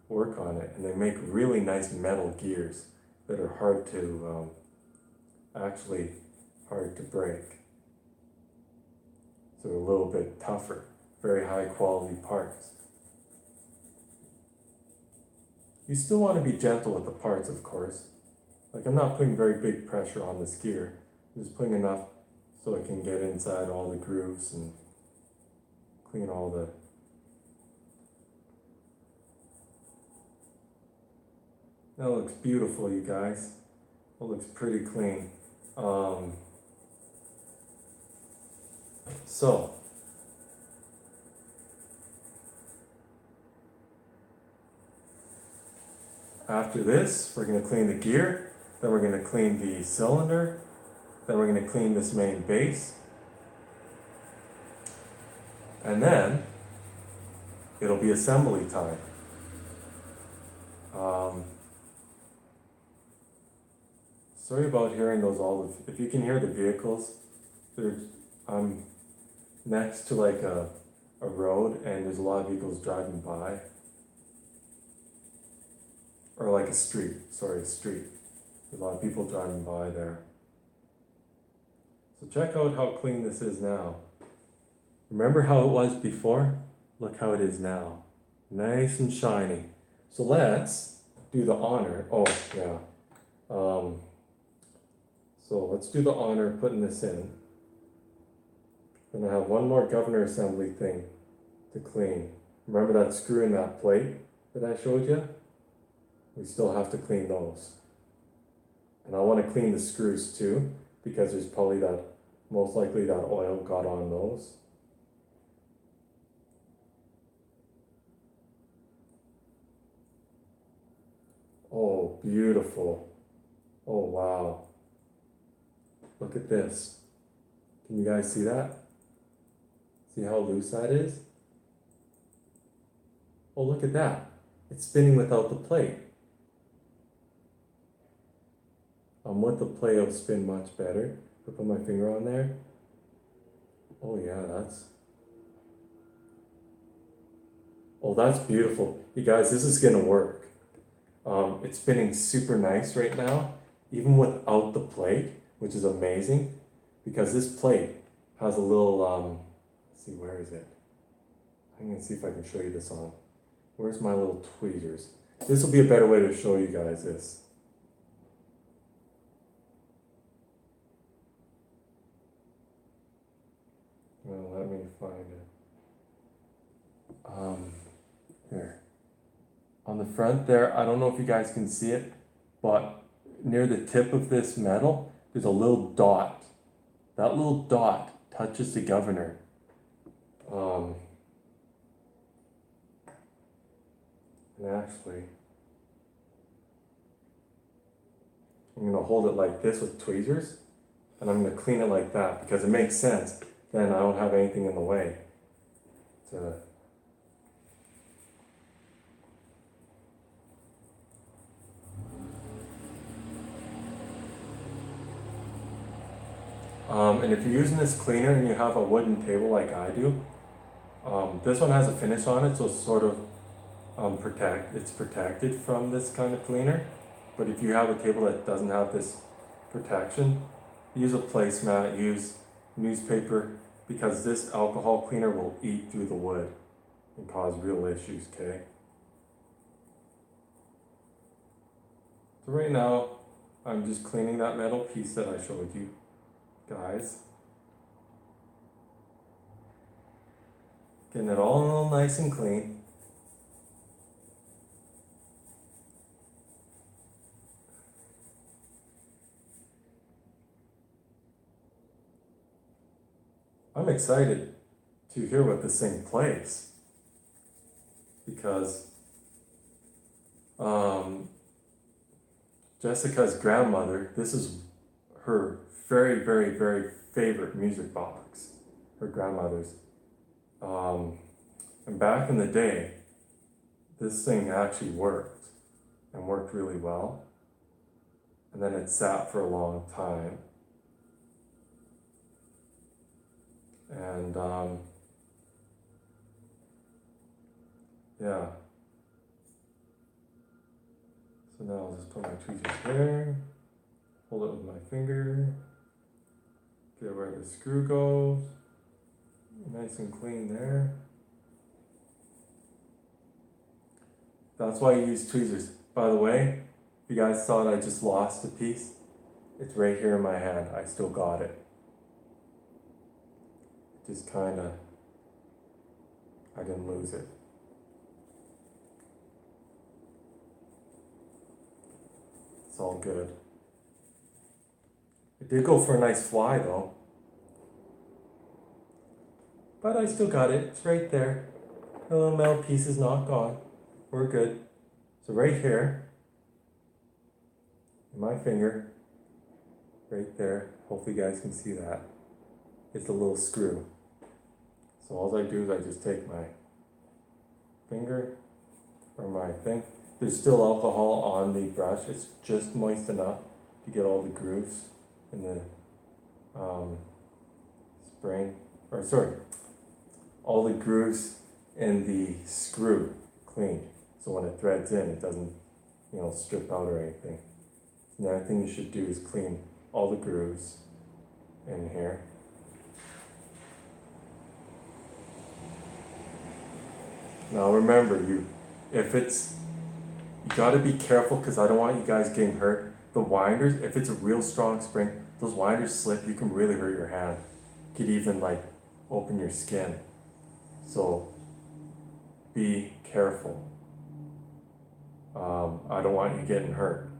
work on it, and they make really nice metal gears that are hard to break. So they're a little bit tougher, very high quality parts. You still want to be gentle with the parts, of course. Like, I'm not putting very big pressure on this gear. I'm just putting enough so it can get inside all the grooves and clean all the... That looks beautiful, you guys. It looks pretty clean. So, after this, we're going to clean the gear, then we're going to clean the cylinder, then we're going to clean this main base, and then it'll be assembly time. Sorry about hearing those if you can hear the vehicles, I'm next to like a road, and there's a lot of vehicles driving by. Or like a street, sorry, a street. There's a lot of people driving by there. So check out how clean this is now. Remember how it was before? Look how it is now. Nice and shiny. So let's do the honor. Oh, yeah. So let's do the honor of putting this in. Then I have one more governor assembly thing to clean. Remember that screw in that plate that I showed you? We still have to clean those. And I want to clean the screws too, because there's probably most likely that oil got on those. Oh, beautiful. Oh, wow. Look at this. Can you guys see that? See how loose that is? Oh, look at that. It's spinning without the plate. With the plate, it'll spin much better. If I put my finger on there. Oh yeah, that's beautiful. You guys, this is gonna work. It's spinning super nice right now, even without the plate, which is amazing, because this plate has a little, let's see, where is it? I'm gonna see if I can show you this on. Where's my little tweezers? This will be a better way to show you guys this. Well, let me find it. Here. On the front there, I don't know if you guys can see it, but near the tip of this metal, there's a little dot. That little dot touches the governor. And actually, I'm gonna hold it like this with tweezers, and I'm gonna clean it like that because it makes sense. Then I don't have anything in the way. And if you're using this cleaner and you have a wooden table like I do, this one has a finish on it, so it's sort of it's protected from this kind of cleaner. But if you have a table that doesn't have this protection, use a placemat, use newspaper, because this alcohol cleaner will eat through the wood and cause real issues, okay? So right now, I'm just cleaning that metal piece that I showed you, guys. Getting it all nice and clean. I'm excited to hear what this thing plays because Jessica's grandmother, this is her very, very, very favorite music box, her grandmother's. And back in the day, this thing actually worked and worked really well. And then it sat for a long time. And yeah. So now I'll just put my tweezers there, hold it with my finger, get where the screw goes, nice and clean there. That's why you use tweezers. By the way, if you guys thought I just lost a piece, it's right here in my hand. I still got it. Just kinda, I didn't lose it. It's all good. It did go for a nice fly though. But I still got it, it's right there. The little metal piece is not gone. We're good. So right here, my finger, right there, hopefully you guys can see that. It's a little screw. So all I do is I just take my finger or my thing. There's still alcohol on the brush. It's just moist enough to get all the grooves in the all the grooves in the screw clean. So when it threads in, it doesn't, strip out or anything. Another thing you should do is clean all the grooves in here. Now remember, you gotta be careful because I don't want you guys getting hurt. The winders, if it's a real strong spring, those winders slip, you can really hurt your hand. You could even open your skin. So be careful. I don't want you getting hurt.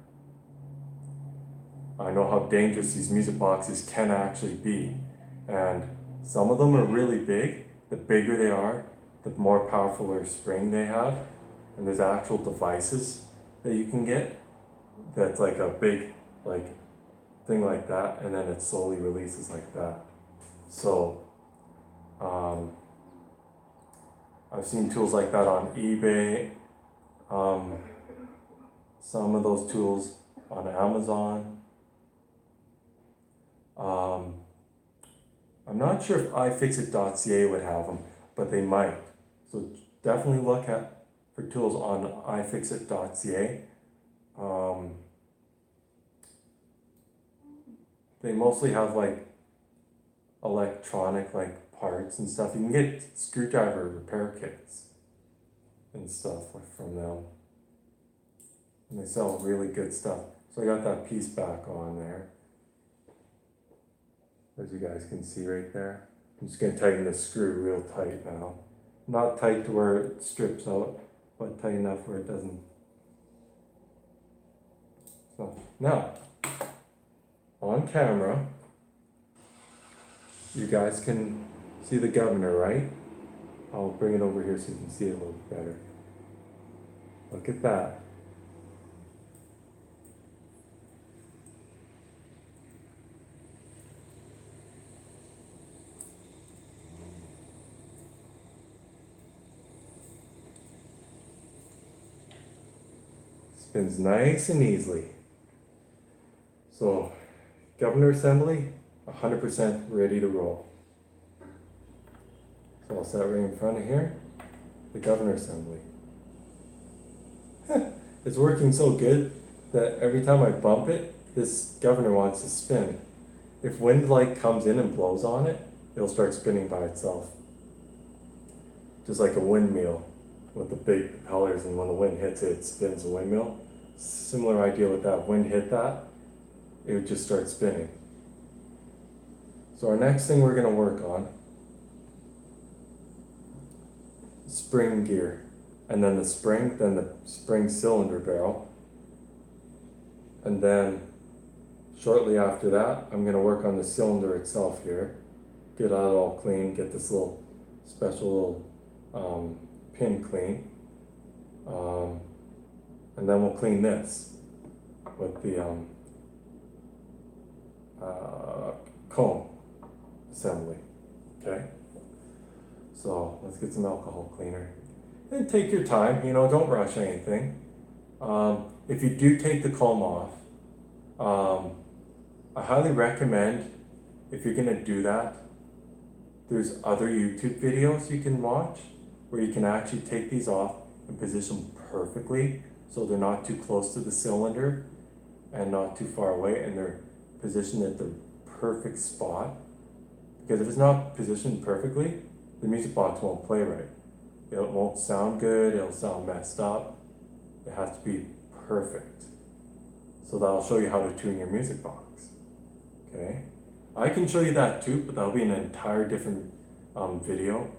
I know how dangerous these music boxes can actually be. And some of them are really big. The bigger they are, the more powerful their spring they have. And there's actual devices that you can get that's like a big thing like that, and then it slowly releases like that. So I've seen tools like that on eBay, some of those tools on Amazon. I'm not sure if iFixit.ca would have them, but they might. So definitely look for tools on iFixit.ca. They mostly have electronic like parts and stuff. You can get screwdriver repair kits and stuff from them. And they sell really good stuff. So I got that piece back on there, as you guys can see right there. I'm just gonna tighten the screw real tight now. Not tight to where it strips out, but tight enough where it doesn't. So now, on camera, you guys can see the governor, right? I'll bring it over here so you can see it a little better. Look at that. Spins nice and easily. So, governor assembly, 100% ready to roll. So I'll set right in front of here, the governor assembly. It's working so good that every time I bump it, this governor wants to spin. If wind like comes in and blows on it, it'll start spinning by itself. Just like a windmill with the big propellers, and when the wind hits it, it spins a windmill. Similar idea with that. Wind hit that, it would just start spinning. So our next thing we're going to work on, spring gear, and then the spring cylinder barrel, and then shortly after that I'm going to work on the cylinder itself here, get it all clean, get this little special little pin clean, and then we'll clean this with the comb assembly. Okay, so let's get some alcohol cleaner and take your time, don't rush anything. If you do take the comb off, I highly recommend, if you're gonna do that, there's other YouTube videos you can watch where you can actually take these off and position perfectly so they're not too close to the cylinder and not too far away, and they're positioned at the perfect spot. Because if it's not positioned perfectly, the music box won't play right. It won't sound good, it'll sound messed up. It has to be perfect. So that'll show you how to tune your music box. Okay? I can show you that too, but that'll be an entire different video.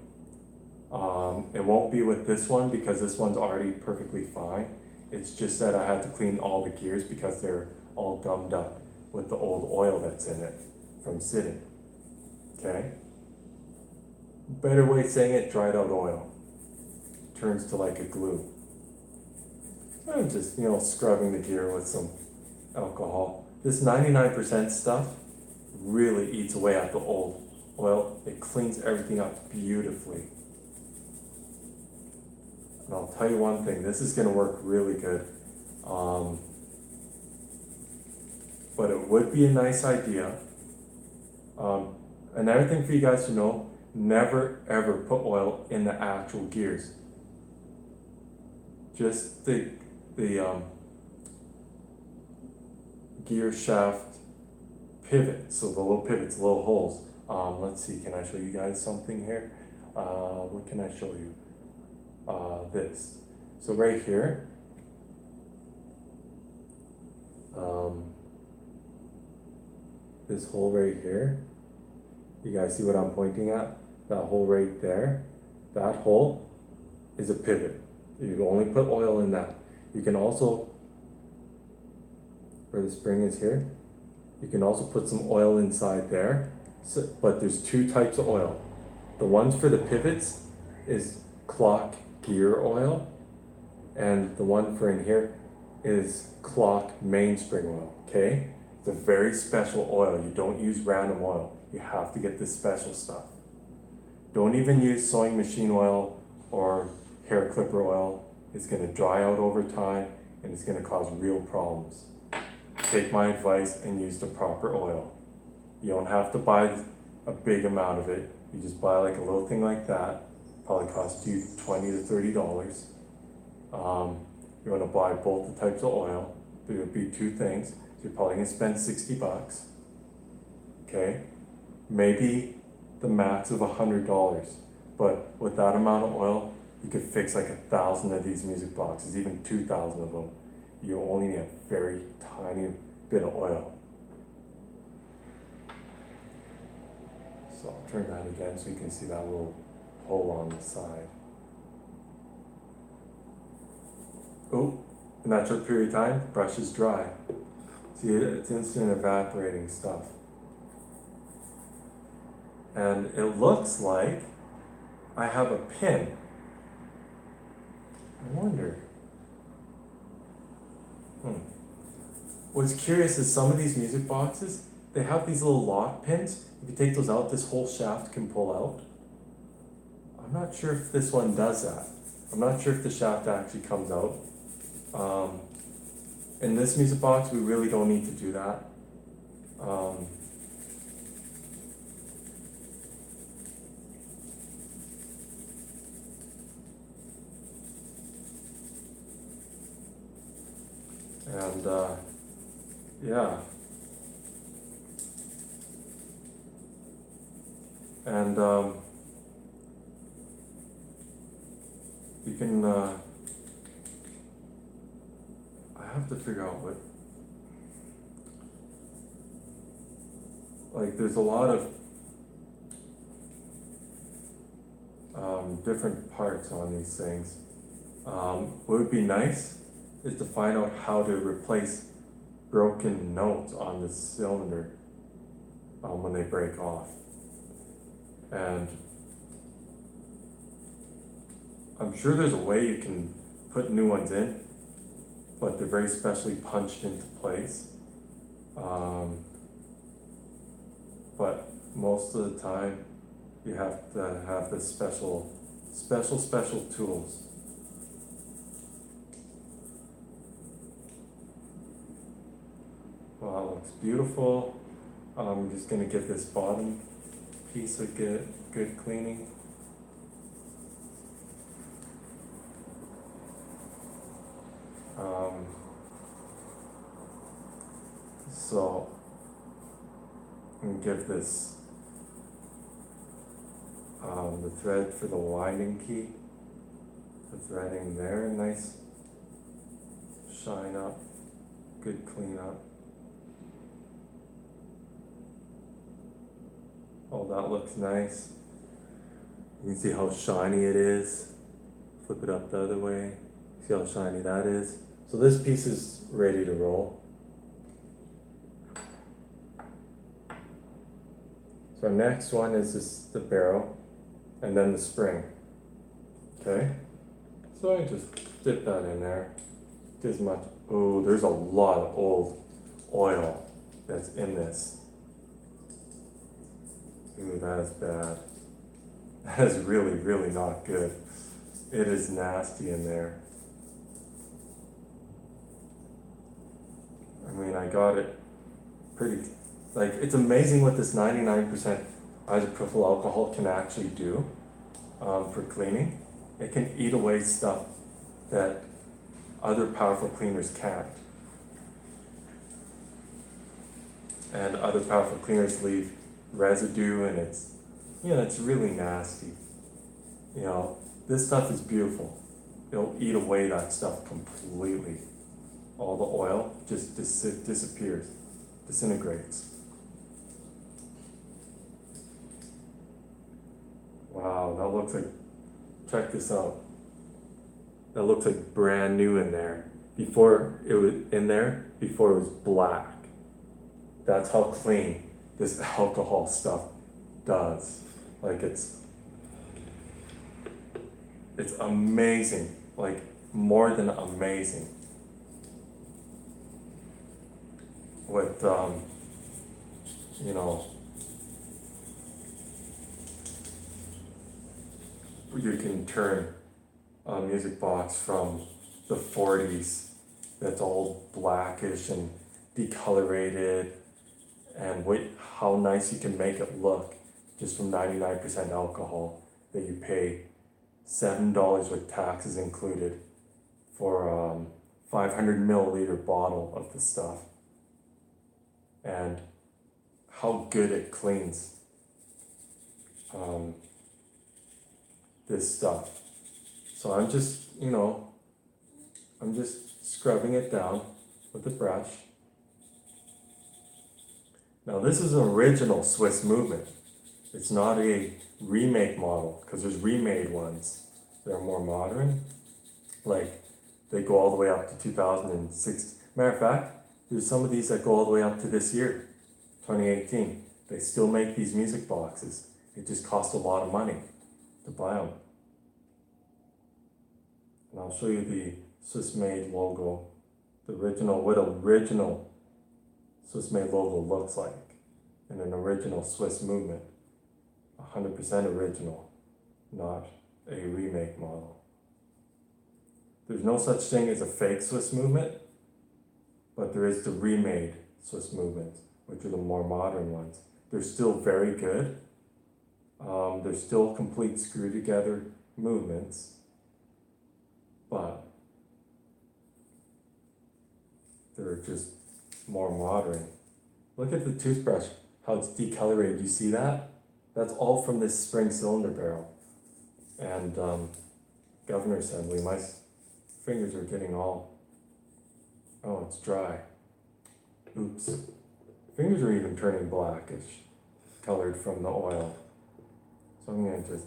It won't be with this one because this one's already perfectly fine. It's just that I had to clean all the gears because they're all gummed up with the old oil that's in it from sitting. Okay? Better way of saying it, dried out oil. Turns to like a glue. I'm just, scrubbing the gear with some alcohol. This 99% stuff really eats away at the old oil. It cleans everything up beautifully. And I'll tell you one thing, this is going to work really good. But it would be a nice idea. Another thing for you guys to know, never ever put oil in the actual gears. Just the gear shaft pivot, so the little pivots, little holes. Let's see, can I show you guys something here? What can I show you? This. So right here, this hole right here, you guys see what I'm pointing at? That hole right there, that hole is a pivot. You only put oil in that. You can also, where the spring is here, you can also put some oil inside there. So, but there's two types of oil. The ones for the pivots is clock gear oil, and the one for in here is clock mainspring oil. Okay, it's a very special oil. You don't use random oil. You have to get this special stuff. Don't even use sewing machine oil or hair clipper oil. It's going to dry out over time and it's going to cause real problems. Take my advice and use the proper oil. You don't have to buy a big amount of it. You just buy like a little thing like that. Probably costs you $20 to $30. You're going to buy both the types of oil. There would be two things. So you're probably going to spend $60. Okay? Maybe the max of $100. But with that amount of oil, you could fix like 1,000 of these music boxes, even 2,000 of them. You only need a very tiny bit of oil. So I'll turn that again so you can see that little hole on the side. Oh, in that short period of time, the brush is dry. See, it's instant evaporating stuff. And it looks like I have a pin. I wonder. What's curious is some of these music boxes, they have these little lock pins. If you take those out, this whole shaft can pull out. I'm not sure if this one does that. I'm not sure if the shaft actually comes out. In this music box, we really don't need to do that. Yeah. And you can, I have to figure out what, like there's a lot of different parts on these things. What would be nice is to find out how to replace broken notes on the cylinder when they break off. And I'm sure there's a way you can put new ones in, but they're very specially punched into place. But most of the time, you have to have the special tools. Wow, it looks beautiful. I'm just gonna give this bottom piece a good cleaning. So I'm gonna give this the thread for the winding key, the threading there, nice shine up, good clean up. Oh, that looks nice. You can see how shiny it is. Flip it up the other way. See how shiny that is. So this piece is ready to roll. So our next one is the barrel and then the spring. Okay? So I just dip that in there. As much. Oh, there's a lot of old oil that's in this. Ooh, that is bad. That is really, really not good. It is nasty in there. I mean, I got it pretty, like, it's amazing what this 99% isopropyl alcohol can actually do for cleaning. It can eat away stuff that other powerful cleaners can't. And other powerful cleaners leave residue, and it's, it's really nasty. This stuff is beautiful. It'll eat away that stuff completely. All the oil just disappears, disintegrates. Wow, that looks like, check this out. That looks like brand new in there. Before it was before it was black. That's how clean this alcohol stuff does. Like it's amazing, like more than amazing. With you can turn a music box from the 40s that's all blackish and decolorated, and wait how nice you can make it look just from 99% alcohol that you pay $7 with taxes included for a 500 milliliter bottle of the stuff. And how good it cleans. this stuff. So I'm just, I'm just scrubbing it down with the brush. Now this is an original Swiss movement. It's not a remake model, because there's remade ones that are more modern. Like, they go all the way up to 2006. Matter of fact, there's some of these that go all the way up to this year, 2018. They still make these music boxes. It just costs a lot of money to buy them. And I'll show you the Swiss made logo, what original Swiss made logo looks like in an original Swiss movement. 100% original, not a remake model. There's no such thing as a fake Swiss movement, but there is the remade Swiss movements, which are the more modern ones. They're still very good. They're still complete screw together movements, but they're just more modern. Look at the toothbrush, how it's decolorated. You see that? That's all from this spring cylinder barrel. And governor assembly, my fingers are getting all, oh, it's dry. Oops. Fingers are even turning blackish, colored from the oil. So I'm gonna just,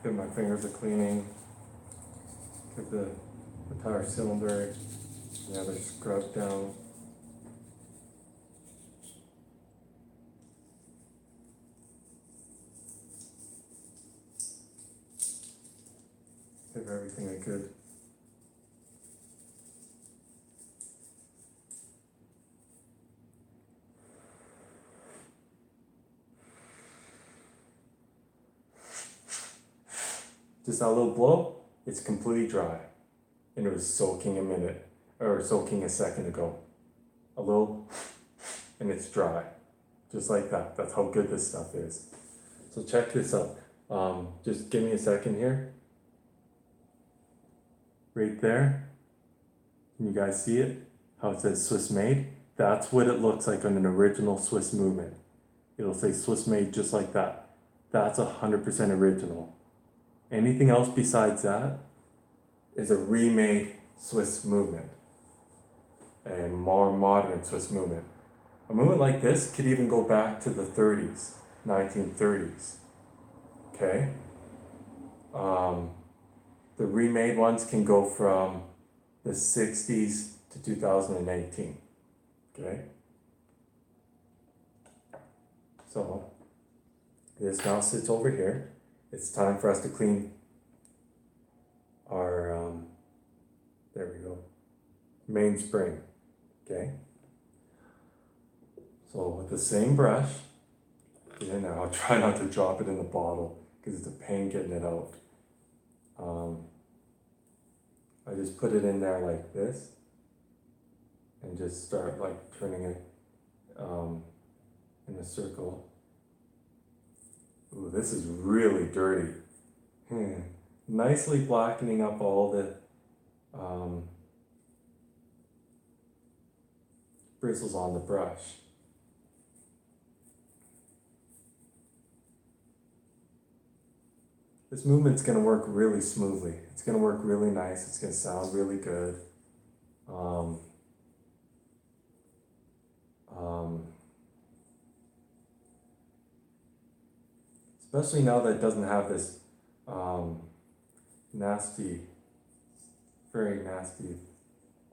give my fingers a cleaning, give the entire cylinder another scrub down. Give everything I could. Just that little blow, it's completely dry. And it was soaking soaking a second ago. A little, and it's dry. Just like that. That's how good this stuff is. So check this out. Just give me a second here. Right there. Can you guys see it? How it says Swiss made? That's what it looks like on an original Swiss movement. It'll say Swiss made just like that. That's 100% original. Anything else besides that is a remade Swiss movement. A more modern Swiss movement. A movement like this could even go back to the 30s, 1930s. Okay? The remade ones can go from the 60s to 2018. Okay? So, this now sits over here. It's time for us to clean our, there we go, mainspring. Okay? So with the same brush, I'll try not to drop it in the bottle because it's a pain getting it out. I just put it in there like this and just start like turning it in a circle. Ooh, this is really dirty. Nicely blackening up all the bristles on the brush. This movement's going to work really smoothly. It's going to work really nice. It's going to sound really good. Especially now that it doesn't have this nasty, very nasty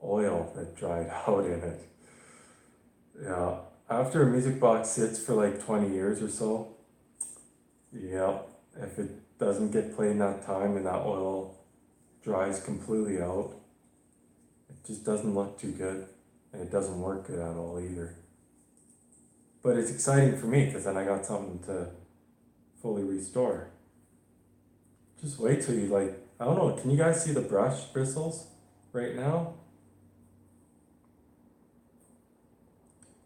oil that dried out in it. Yeah, after a music box sits for like 20 years or so, yeah, if it doesn't get played in that time and that oil dries completely out, it just doesn't look too good, and it doesn't work good at all either. But it's exciting for me because then I got something to fully restore. Just wait till you I don't know, can you guys see the brush bristles right now?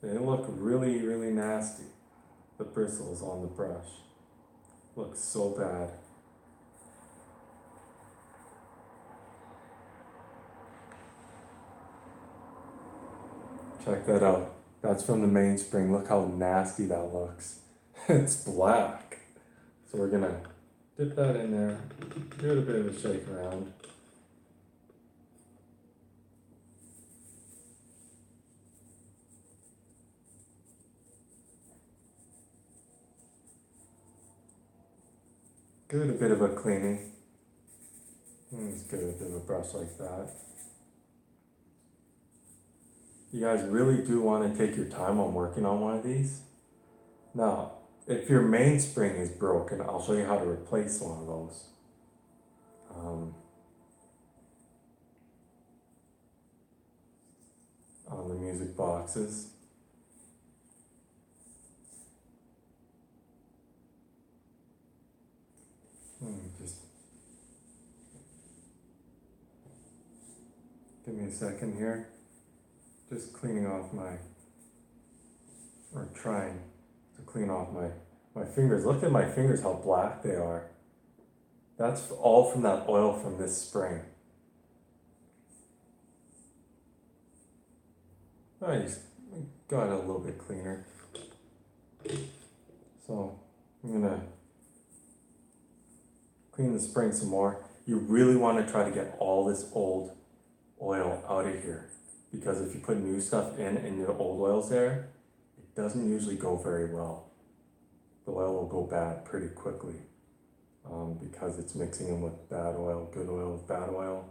They look really, really nasty. The bristles on the brush look so bad. Check that out. That's from the mainspring. Look how nasty that looks. It's black. So we're gonna dip that in there, give it a bit of a shake around. Give it a bit of a cleaning. Let's give it a bit of a brush like that. You guys really do want to take your time on working on one of these. Now, if your mainspring is broken, I'll show you how to replace one of those. On the music boxes. Just give me a second here. Just cleaning off or trying to clean off my fingers. Look at my fingers, how black they are. That's all from that oil from this spring. I just got it a little bit cleaner. So I'm gonna clean the spring some more. You really want to try to get all this old oil out of here, because if you put new stuff in and your old oil's there, it doesn't usually go very well. The oil will go bad pretty quickly because it's mixing in with bad oil. Good oil with bad oil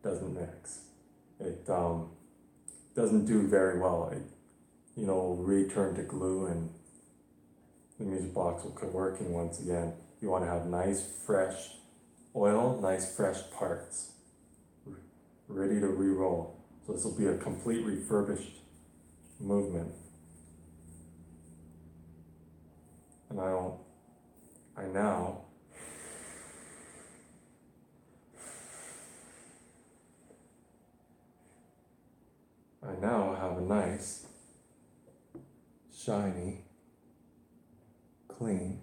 doesn't mix. It doesn't do very well. It will return to glue and the music box will quit working once again. You want to have nice fresh oil, nice fresh parts, ready to re-roll. So this will be a complete refurbished movement. And I now have a nice, shiny, clean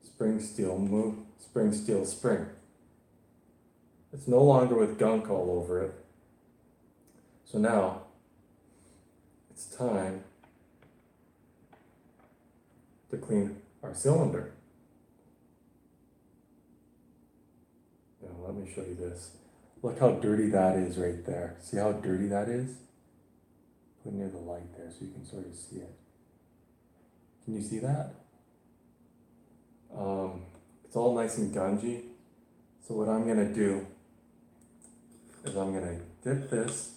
spring steel spring. It's no longer with gunk all over it. So now it's time to clean our cylinder. Now let me show you this. Look how dirty that is right there. See how dirty that is? Put near the light there so you can sort of see it. Can you see that? It's all nice and gungy. So what I'm gonna do is I'm gonna dip this,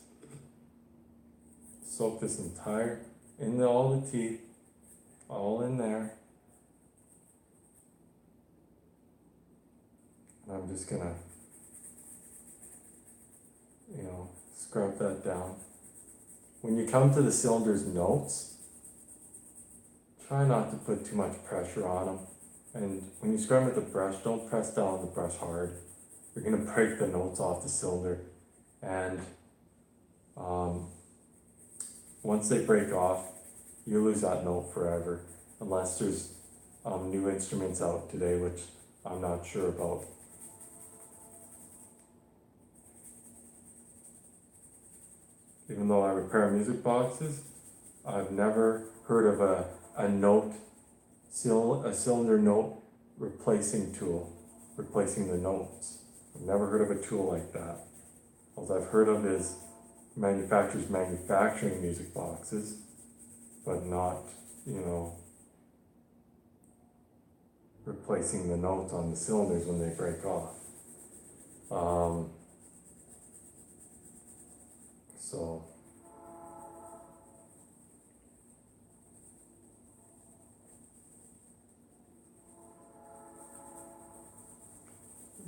soak this entire, into all the teeth, all in there. And I'm just gonna, scrub that down. When you come to the cylinder's notes, try not to put too much pressure on them. And when you scrub with the brush, don't press down on the brush hard. You're gonna break the notes off the cylinder. And once they break off, you lose that note forever, unless there's new instruments out today, which I'm not sure about. Even though I repair music boxes, I've never heard of a cylinder note replacing tool, replacing the notes. I've never heard of a tool like that. All I've heard of is manufacturers manufacturing music boxes, but not, replacing the notes on the cylinders when they break off. So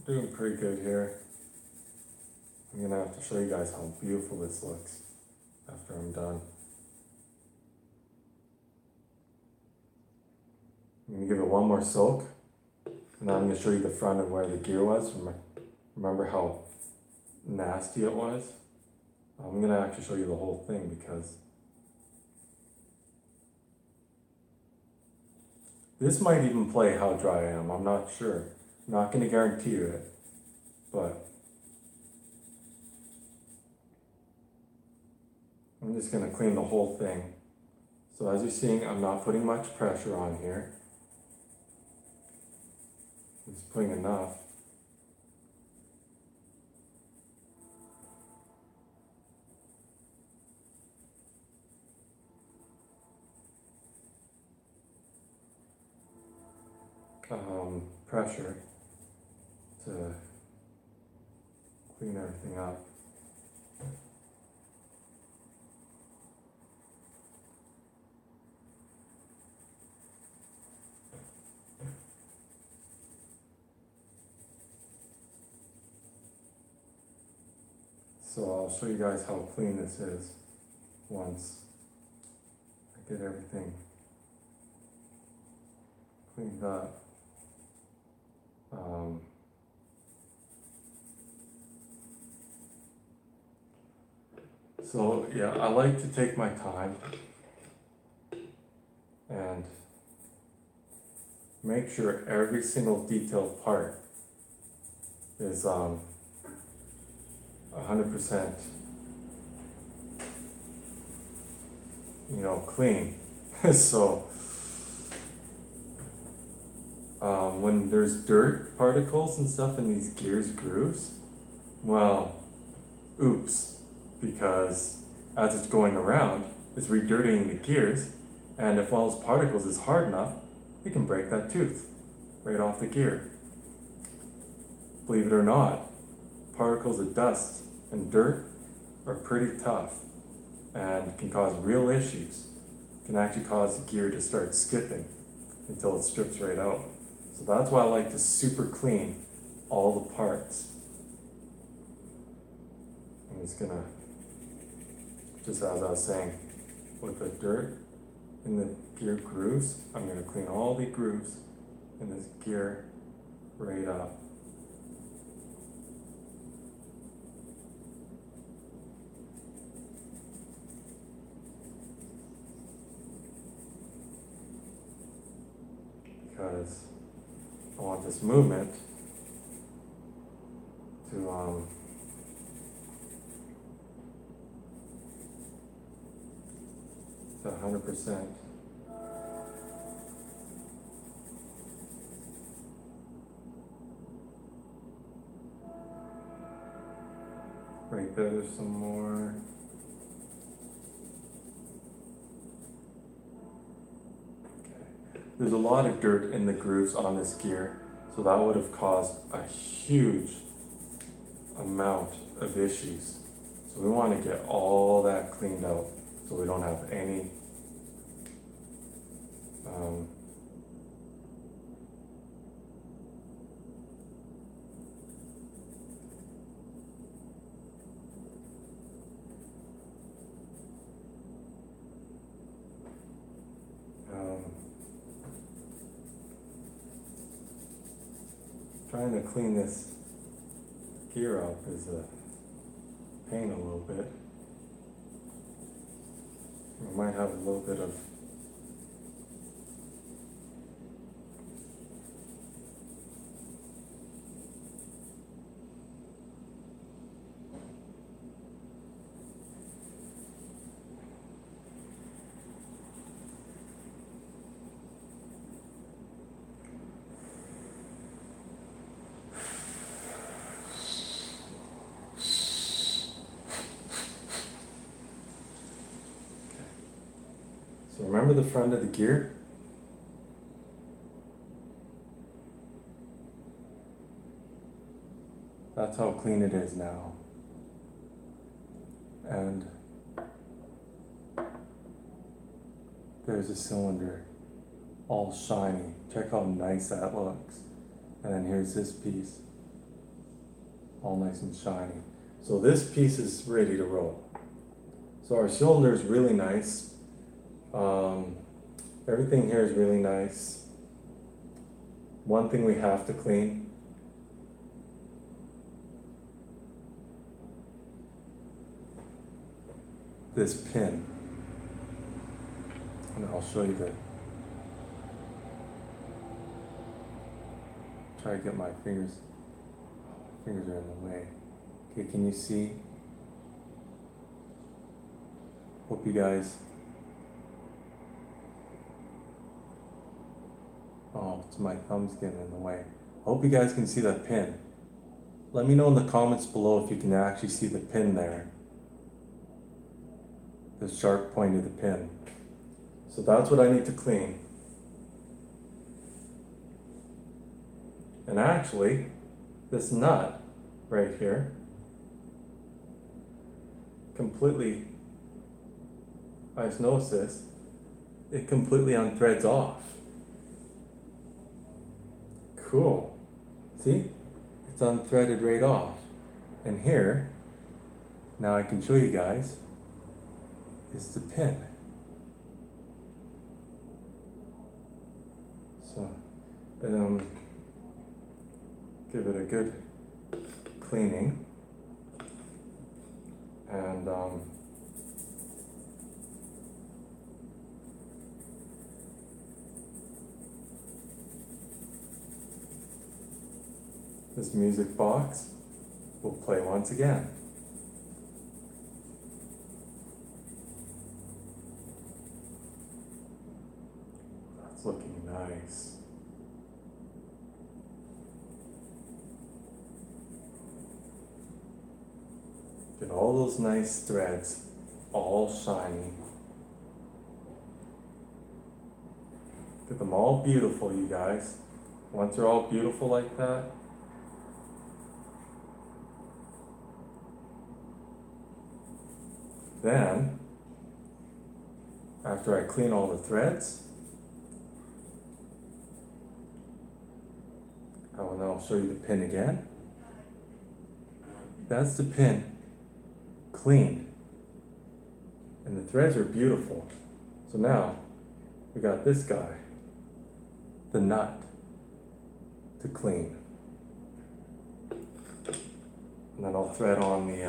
doing pretty good here. I'm gonna have to show you guys how beautiful this looks after I'm done. I'm gonna give it one more soak, and then I'm gonna show you the front of where the gear was. Remember how nasty it was? I'm gonna actually show you the whole thing because this might even play how dry I am. I'm not sure. I'm not gonna guarantee you it, but I'm just going to clean the whole thing. So as you're seeing, I'm not putting much pressure on here. I'm just putting enough. Pressure to clean everything up. So I'll show you guys how clean this is once I get everything cleaned up. So yeah, I like to take my time and make sure every single detailed part is 100% clean. So when there's dirt particles and stuff in these gears grooves, well, oops, because as it's going around, it's redirtying the gears, and if one of those particles is hard enough, it can break that tooth right off the gear. Believe it or not, particles of dust and dirt are pretty tough and can cause real issues. Can actually cause the gear to start skipping until it strips right out. So that's why I like to super clean all the parts. I'm just gonna, just as I was saying, with the dirt in the gear grooves, I'm gonna clean all the grooves in this gear right up. Because I want this movement to to 100%. Right there, there's some more. There's a lot of dirt in the grooves on this gear, so that would have caused a huge amount of issues. So we want to get all that cleaned out so we don't have any trying to clean this gear up is a pain a little bit. We might have a little bit of So remember the front of the gear? That's how clean it is now. And there's a cylinder, all shiny. Check how nice that looks. And then here's this piece, all nice and shiny. So this piece is ready to roll. So our cylinder is really nice. Everything here is really nice. One thing we have to clean this pin, and I'll show you try to get my fingers are in the way. Okay, can you see Hope you guys, oh, it's my thumb's getting in the way. I hope you guys can see that pin. Let me know in the comments below if you can actually see the pin there. The sharp point of the pin. So that's what I need to clean. And actually, this nut right here completely, I just noticed this, it completely unthreads off. Cool. See? It's unthreaded right off. And here, now I can show you guys, is the pin. So, give it a good cleaning. And this music box will play once again. That's looking nice. Get all those nice threads, all shiny. Get them all beautiful, you guys. Once they're all beautiful like that, then, after I clean all the threads, I'll show you the pin again. That's the pin, cleaned. And the threads are beautiful. So now, we got this guy, the nut, to clean. And then I'll thread on the,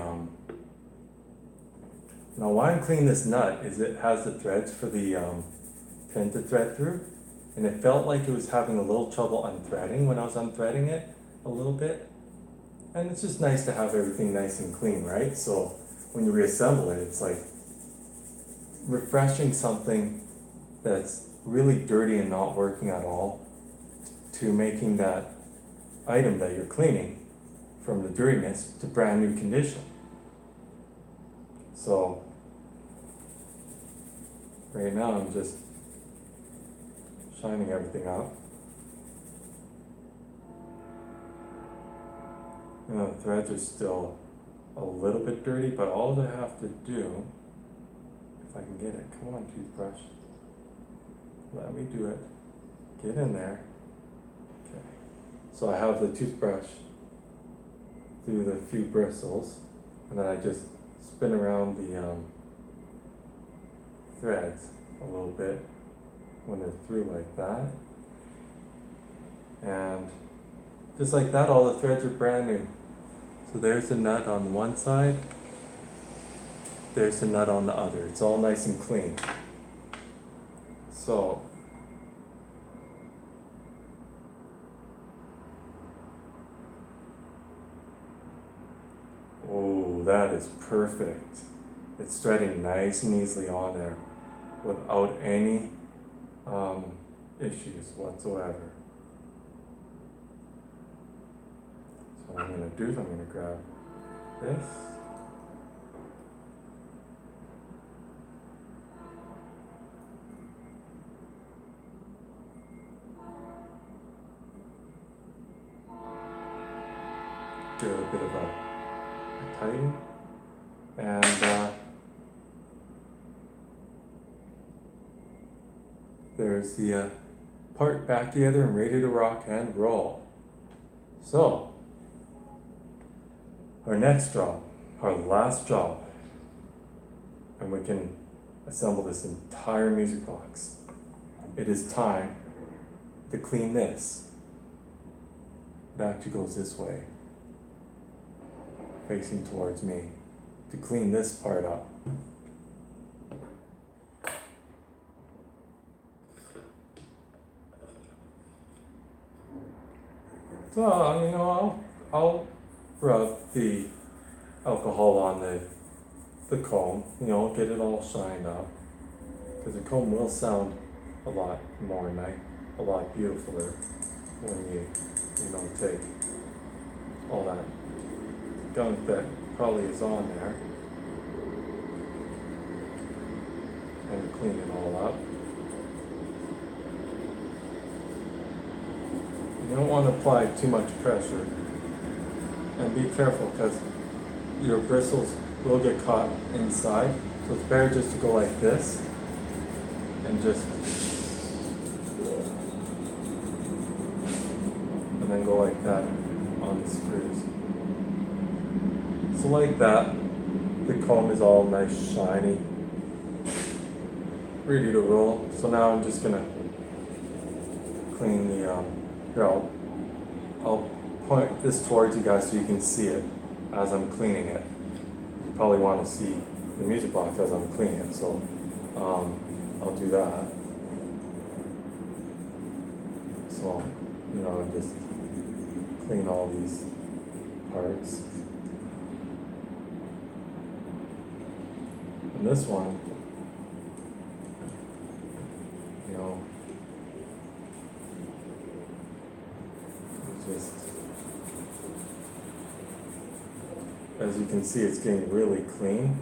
now why I'm cleaning this nut is it has the threads for the pin to thread through. And it felt like it was having a little trouble unthreading when I was unthreading it a little bit. And it's just nice to have everything nice and clean, right? So when you reassemble it, it's like refreshing something that's really dirty and not working at all to making that item that you're cleaning from the dirtiness to brand new condition. So right now I'm just shining everything up. You know, the threads are still a little bit dirty, but all I have to do, if I can get it, come on toothbrush, let me do it, get in there. Okay, so I have the toothbrush through the few bristles, and then I just spin around the threads a little bit when they're through like that. And just like that, all the threads are brand new. So there's the nut on one side, there's the nut on the other. It's all nice and clean. So, oh, that is perfect. It's threading nice and easily on there without any issues whatsoever. So what I'm going to do is I'm going to grab this. Do a bit of a tighten, and there's the part back together and ready to rock and roll. So, our next job, our last job, and we can assemble this entire music box. It is time to clean this. It actually goes this way, facing towards me, to clean this part up. So, you know, I'll rub the alcohol on the the comb, get it all shined up, because the comb will sound a lot more nice, a lot beautifuler when you take all that gunk that probably is on there and clean it all up. You don't want to apply too much pressure, and be careful because your bristles will get caught inside, so it's better just to go like this and then go like that on the screws. So like that, the comb is all nice, shiny, ready to roll. So now I'm just gonna clean the, here I'll point this towards you guys so you can see it as I'm cleaning it. You probably want to see the music box as I'm cleaning it, so I'll do that. So, just clean all these parts. And this one, just, as you can see, it's getting really clean.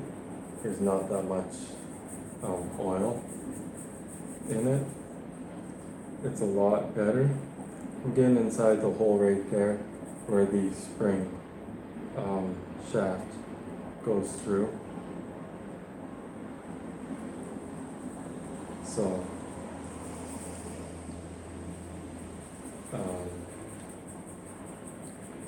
There's not that much oil in it. It's a lot better. I'm getting inside the hole right there where the spring shaft goes through. So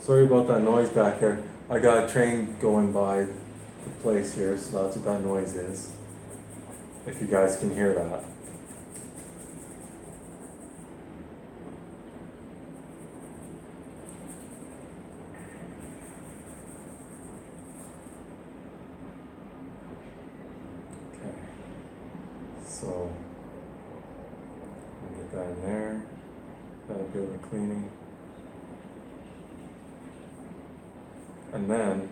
sorry about that noise back there. I got a train going by the place here, so that's what that noise is. If you guys can hear that. Okay. So I'll get that in there. That'll do the cleaning. And then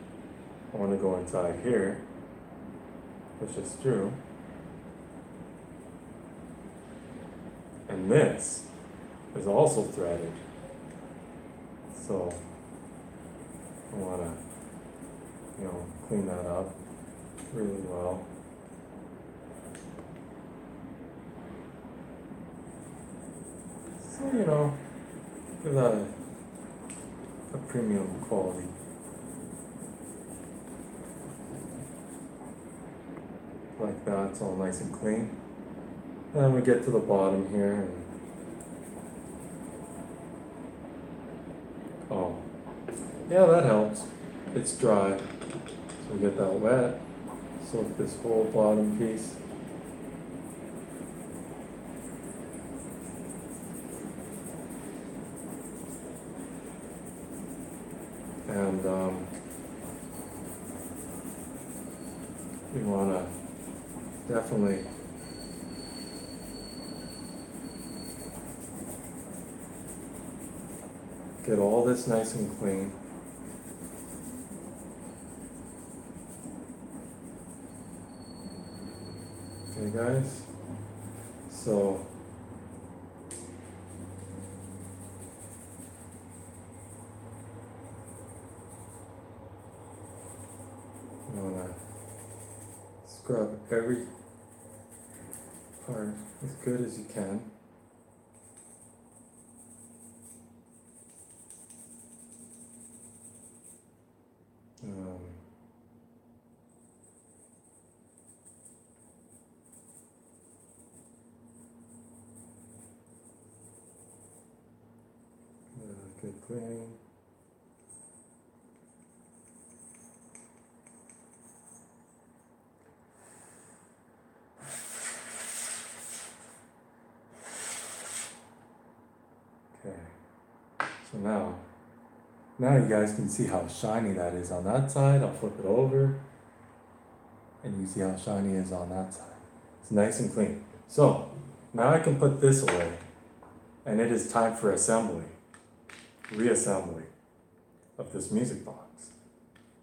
I want to go inside here, push this through, and this is also threaded. So I want to, clean that up really well. So, give that a premium quality. Like that, it's all nice and clean. Then we get to the bottom here, and oh, yeah, that helps. It's dry, so we get that wet. Soak this whole bottom piece. And we want to definitely get all this nice and clean. Okay, guys? So you want to scrub every part as good as you can. Good cleaning. Okay, so now you guys can see how shiny that is on that side. I'll flip it over and you see how shiny it is on that side. It's nice and clean. So now I can put this away, and it is time for assembly, reassembly of this music box.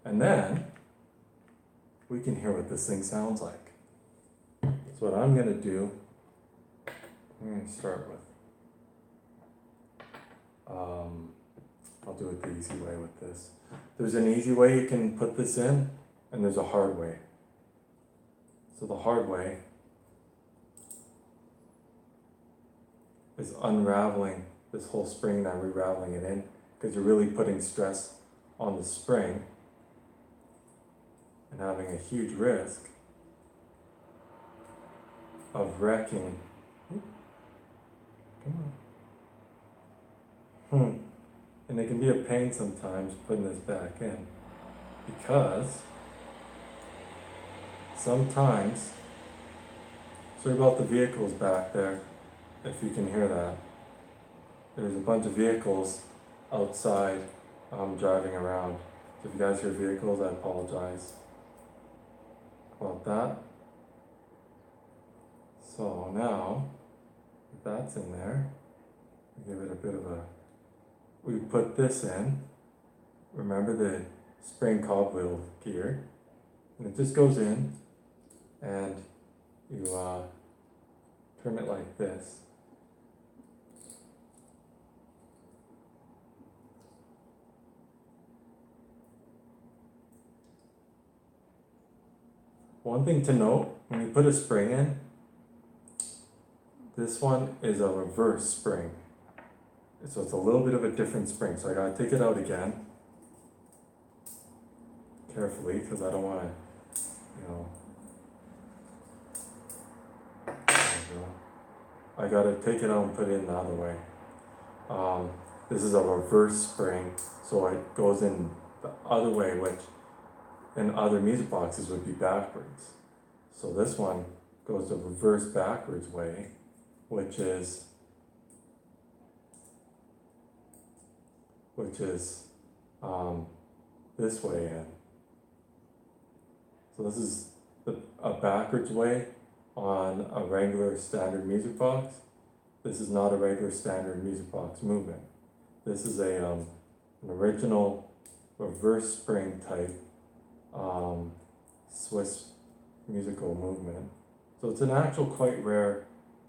And then we can hear what this thing sounds like. So what I'm gonna do, I'm gonna start with, I'll do it the easy way with this. There's an easy way you can put this in, and there's a hard way. So the hard way is unraveling this whole spring and then re-raveling it in, because you're really putting stress on the spring and having a huge risk of wrecking. Come on. And it can be a pain sometimes putting this back in, because sometimes, sorry about the vehicles back there, if you can hear that. There's a bunch of vehicles outside driving around. So if you guys hear vehicles, I apologize about that. So now, if that's in there, we give it a bit of a, we put this in, remember the spring cogwheel gear, and it just goes in, and you turn it like this. One thing to note, when you put a spring in, this one is a reverse spring. So it's a little bit of a different spring. So I gotta take it out again, carefully, because I don't wanna, I gotta take it out and put it in the other way. This is a reverse spring, so it goes in the other way, which in other music boxes would be backwards. So this one goes the reverse backwards way, which is this way in. So this is a backwards way on a regular standard music box. This is not a regular standard music box movement. This is an original reverse spring type Swiss musical movement. So it's an actual quite rare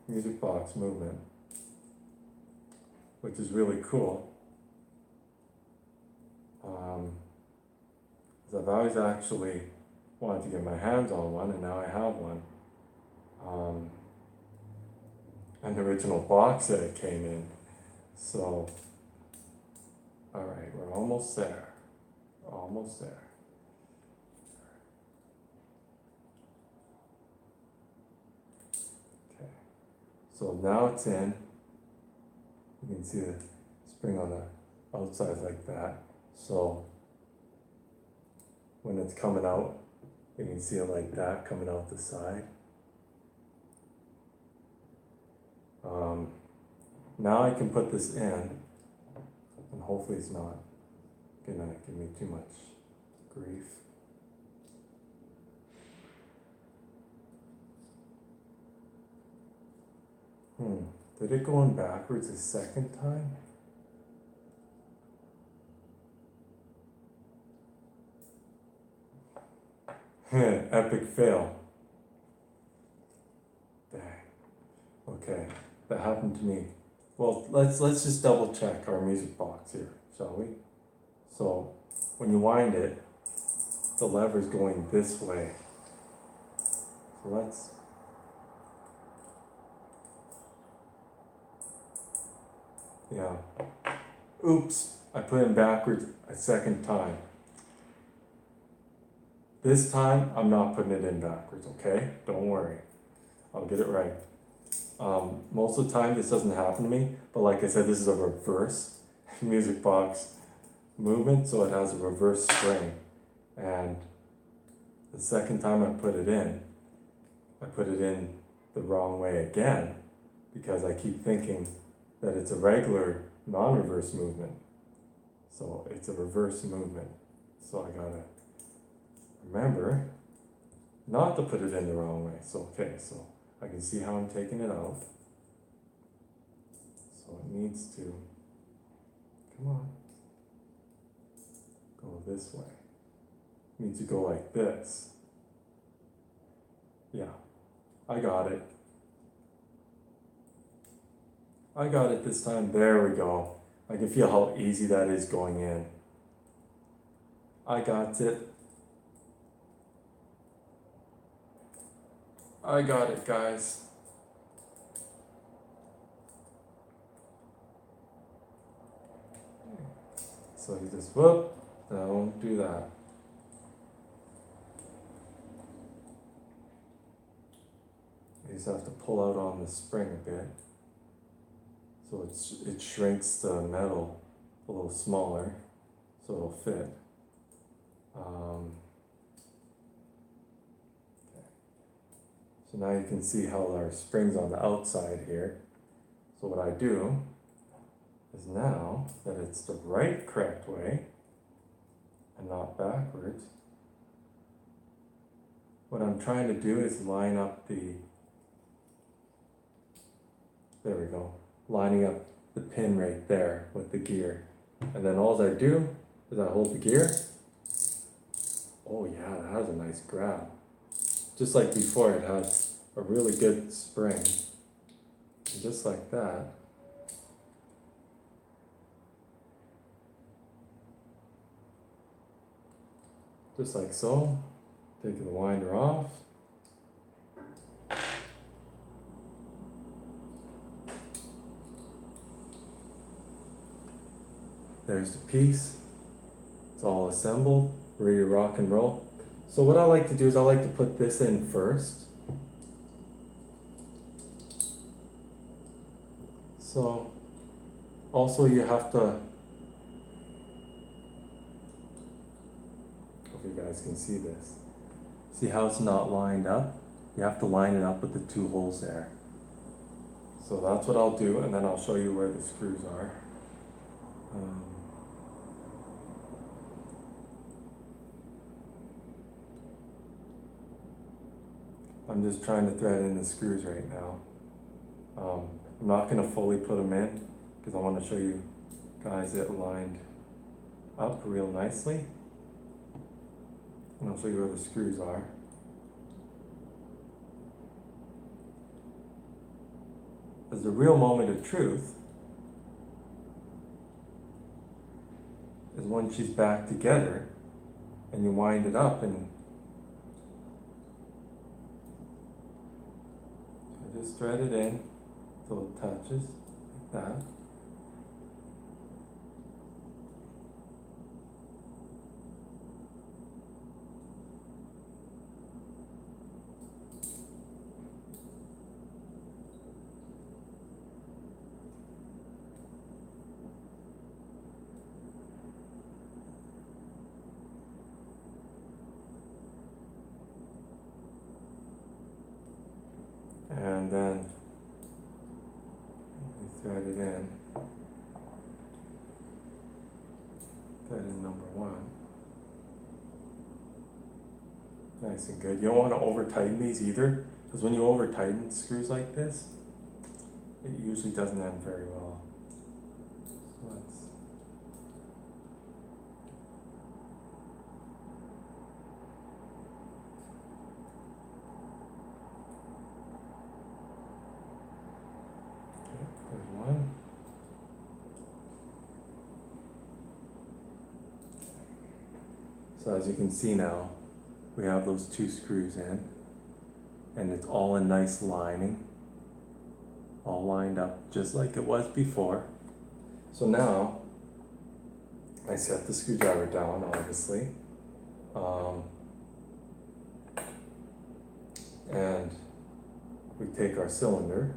music box movement, which is really cool. I've always actually wanted to get my hands on one, and now I have one. An original box that it came in. So, alright, we're almost there. Almost there. Okay, so now it's in. You can see the spring on the outside like that. So, when it's coming out, you can see it like that coming out the side. Now I can put this in, and hopefully it's not gonna give me too much grief. Did it go in backwards a second time? Epic fail. Dang. Okay, that happened to me. Well, let's just double check our music box here, shall we? So when you wind it, the lever's going this way. So let's oops, I put it backwards a second time. This time, I'm not putting it in backwards, okay? Don't worry. I'll get it right. Most of the time, this doesn't happen to me, but like I said, this is a reverse music box movement, so it has a reverse spring. And the second time I put it in the wrong way again, because I keep thinking that it's a regular non-reverse movement. So it's a reverse movement. So I gotta remember not to put it in the wrong way. So okay, so I can see how I'm taking it out. So it needs to, come on, go this way. It needs to go like this. Yeah, I got it. I got it this time. There we go. I can feel how easy that is going in. I got it. I got it, guys. So you just whoop, don't do that. You just have to pull out on the spring a bit. So it shrinks the metal a little smaller, so it'll fit. Okay. So now you can see how our spring's on the outside here. So what I do is now that it's the correct way, and not backwards, what I'm trying to do is line up there we go, lining up the pin right there with the gear. And then all I do is I hold the gear. Oh yeah, that has a nice grab. Just like before, it has a really good spring. And just like that. Just like so. Taking the winder off. There's the piece. It's all assembled, ready to rock and roll. So what I like to do is I like to put this in first. So also you have to, hope you guys can see this. See how it's not lined up? You have to line it up with the two holes there. So that's what I'll do, and then I'll show you where the screws are. I'm just trying to thread in the screws right now. I'm not going to fully put them in because I want to show you guys it lined up real nicely. And I'll show you where the screws are. As the real moment of truth is when she's back together and you wind it up and just thread it in until it touches like that. And then we thread it in. Thread in number one. Nice and good. You don't want to over tighten these either, because when you over tighten screws like this, it usually doesn't end very well. So let's there's one. So as you can see now, we have those two screws in, and it's all in nice lining, all lined up just like it was before. So now, I set the screwdriver down, obviously, and we take our cylinder,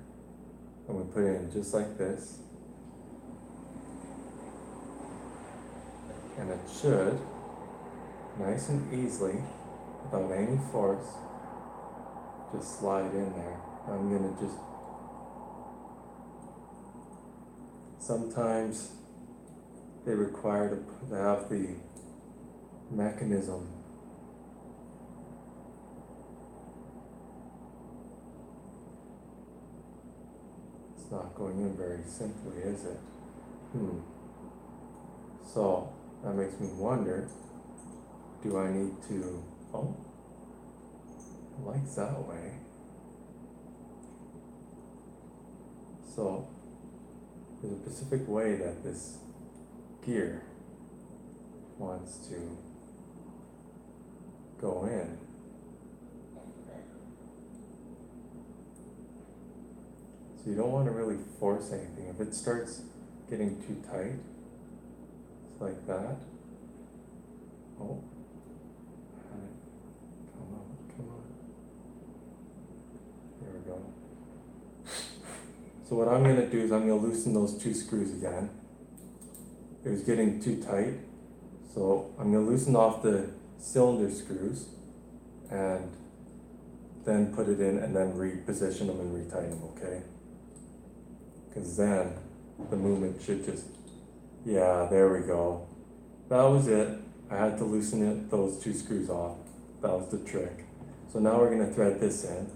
and we put it in just like this, and it should, nice and easily, without any force, just slide in there. I'm gonna just, sometimes they require to have the mechanism it's not going in very simply, is it? So that makes me wonder, do I need to, oh, It likes that way. So there's a specific way that this gear wants to go in. So you don't want to really force anything. If it starts getting too tight, it's like that. Oh, come on. There we go. So what I'm going to do is I'm going to loosen those two screws again. It was getting too tight. So I'm going to loosen off the cylinder screws and then put it in and then reposition them and retighten them, okay? Because then the movement should just, yeah, there we go. That was it. I had to loosen those two screws off. That was the trick. So now we're going to thread this in.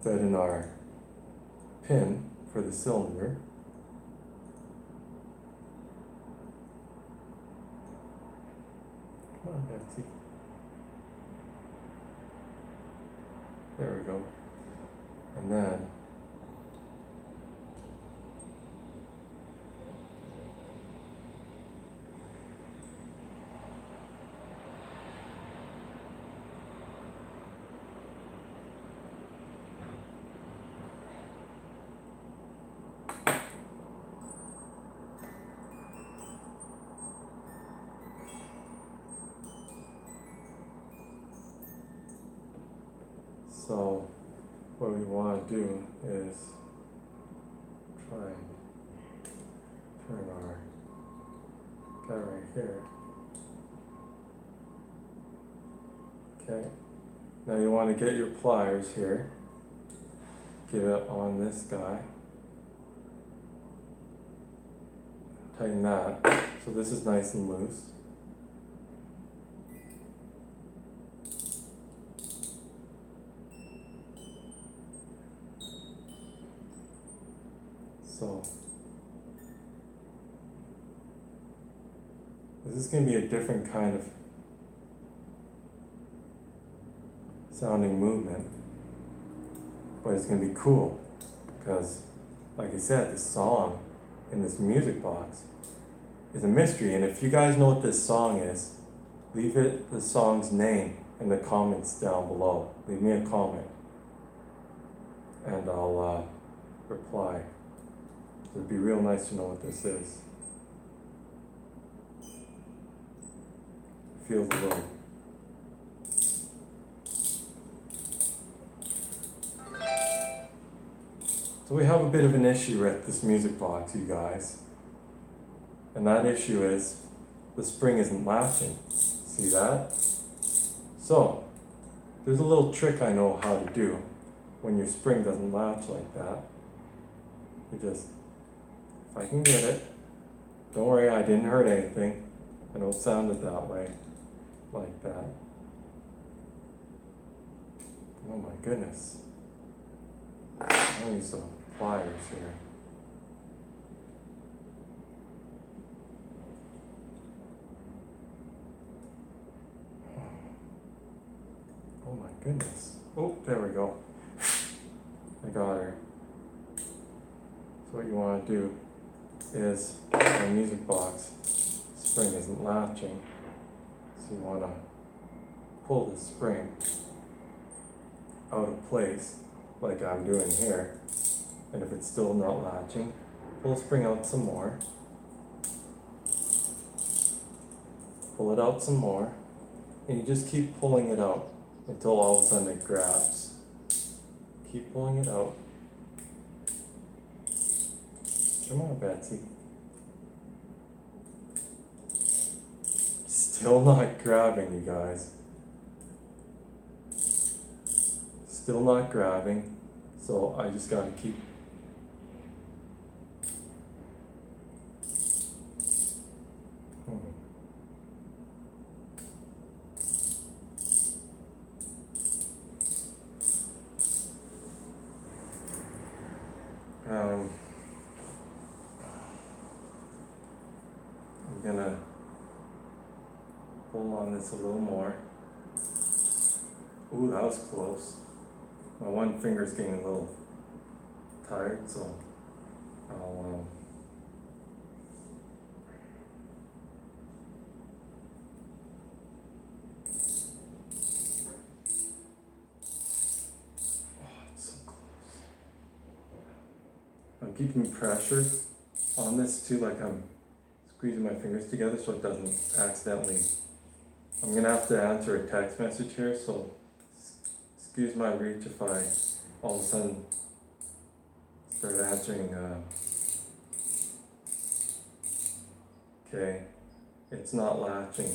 Thread in our pin for the cylinder. Come on, Betsy. There we go. And then so what we want to do is try and turn our guy right here. Okay. Now you want to get your pliers here. Get it on this guy. Tighten that. So this is nice and loose. So this is going to be a different kind of sounding movement, but it's going to be cool because, like I said, this song in this music box is a mystery. And if you guys know what this song is, leave the song's name in the comments down below. Leave me a comment and I'll reply. It'd be real nice to know what this is. Feels a little. So we have a bit of an issue with this music box, you guys. And that issue is the spring isn't latching. See that? So there's a little trick I know how to do when your spring doesn't latch like that. You just, if I can get it, don't worry, I didn't hurt anything. I know it sounded that way, like that. Oh my goodness. I need some pliers here. Oh my goodness. Oh, there we go. I got her. So what you want to do is, my music box spring isn't latching, so you want to pull the spring out of place like I'm doing here, and if it's still not latching, pull the spring out some more, pull it out some more, and you just keep pulling it out until all of a sudden it grabs. Keep pulling it out. Come on, Betsy. Still not grabbing, you guys. Still not grabbing, so I just gotta keep. I'm gonna pull on this a little more. Ooh, that was close. My one finger's getting a little tired, so I'll it's so close. I'm keeping pressure on this too, like I'm squeezing my fingers together so it doesn't accidentally. I'm gonna have to answer a text message here, so excuse my reach if I all of a sudden start answering. Okay, it's not latching.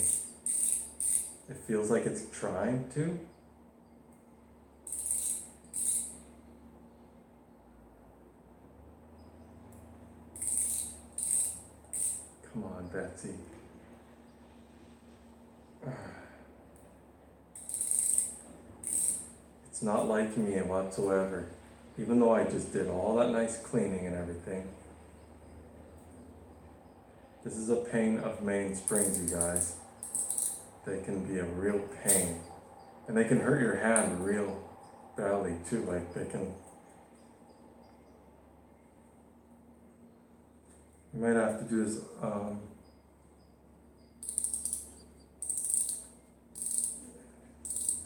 It feels like it's trying to. Come on, Betsy. It's not liking me whatsoever, even though I just did all that nice cleaning and everything. This is a pain of mainsprings, you guys. They can be a real pain. And they can hurt your hand real badly too, like they can. You might have to do this,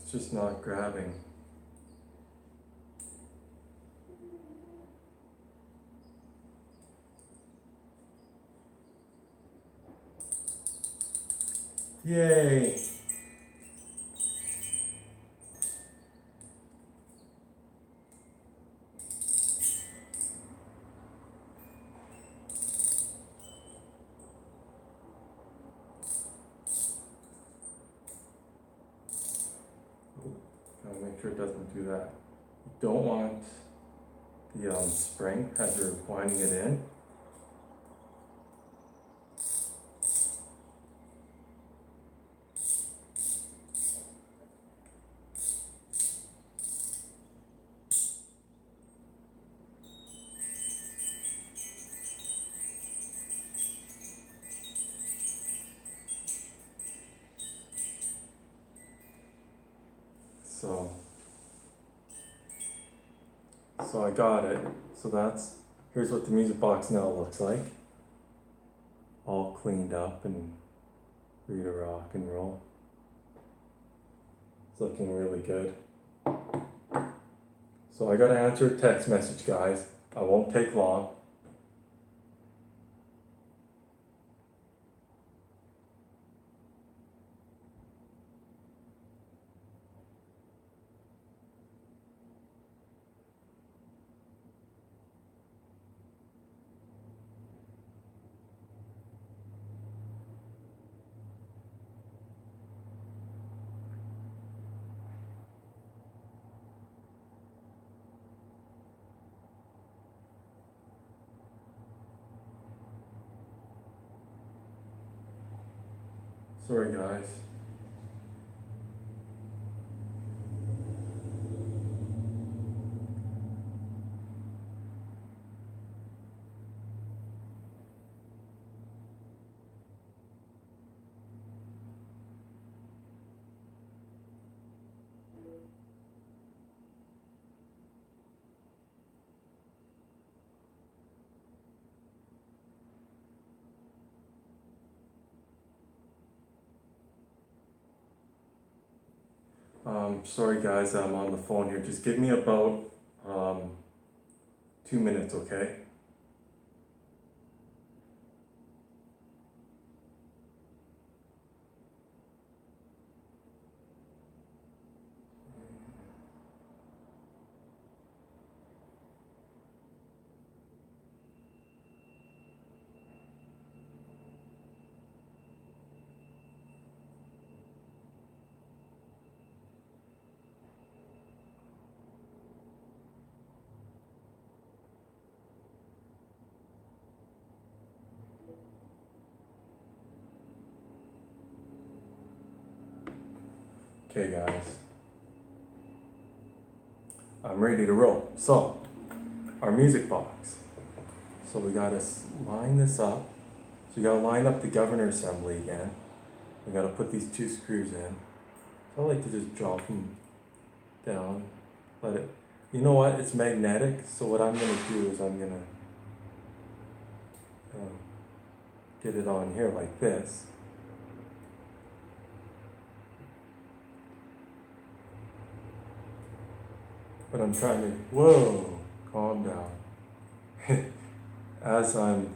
it's just not grabbing. Yay! Gotta make sure it doesn't do that. You don't want the spring as you're winding it in. So I got it. So here's what the music box now looks like. All cleaned up and ready to rock and roll. It's looking really good. So I gotta answer a text message, guys. I won't take long. Sorry, guys. Sorry guys, I'm on the phone here. Just give me about 2 minutes, okay? Okay guys, I'm ready to roll. So, our music box. So we gotta line this up. So you gotta line up the governor assembly again. We gotta put these 2 screws in. So I like to just drop them down, let it, you know what, it's magnetic, so what I'm gonna do is I'm gonna get it on here like this. But I'm trying to, whoa, calm down. As I'm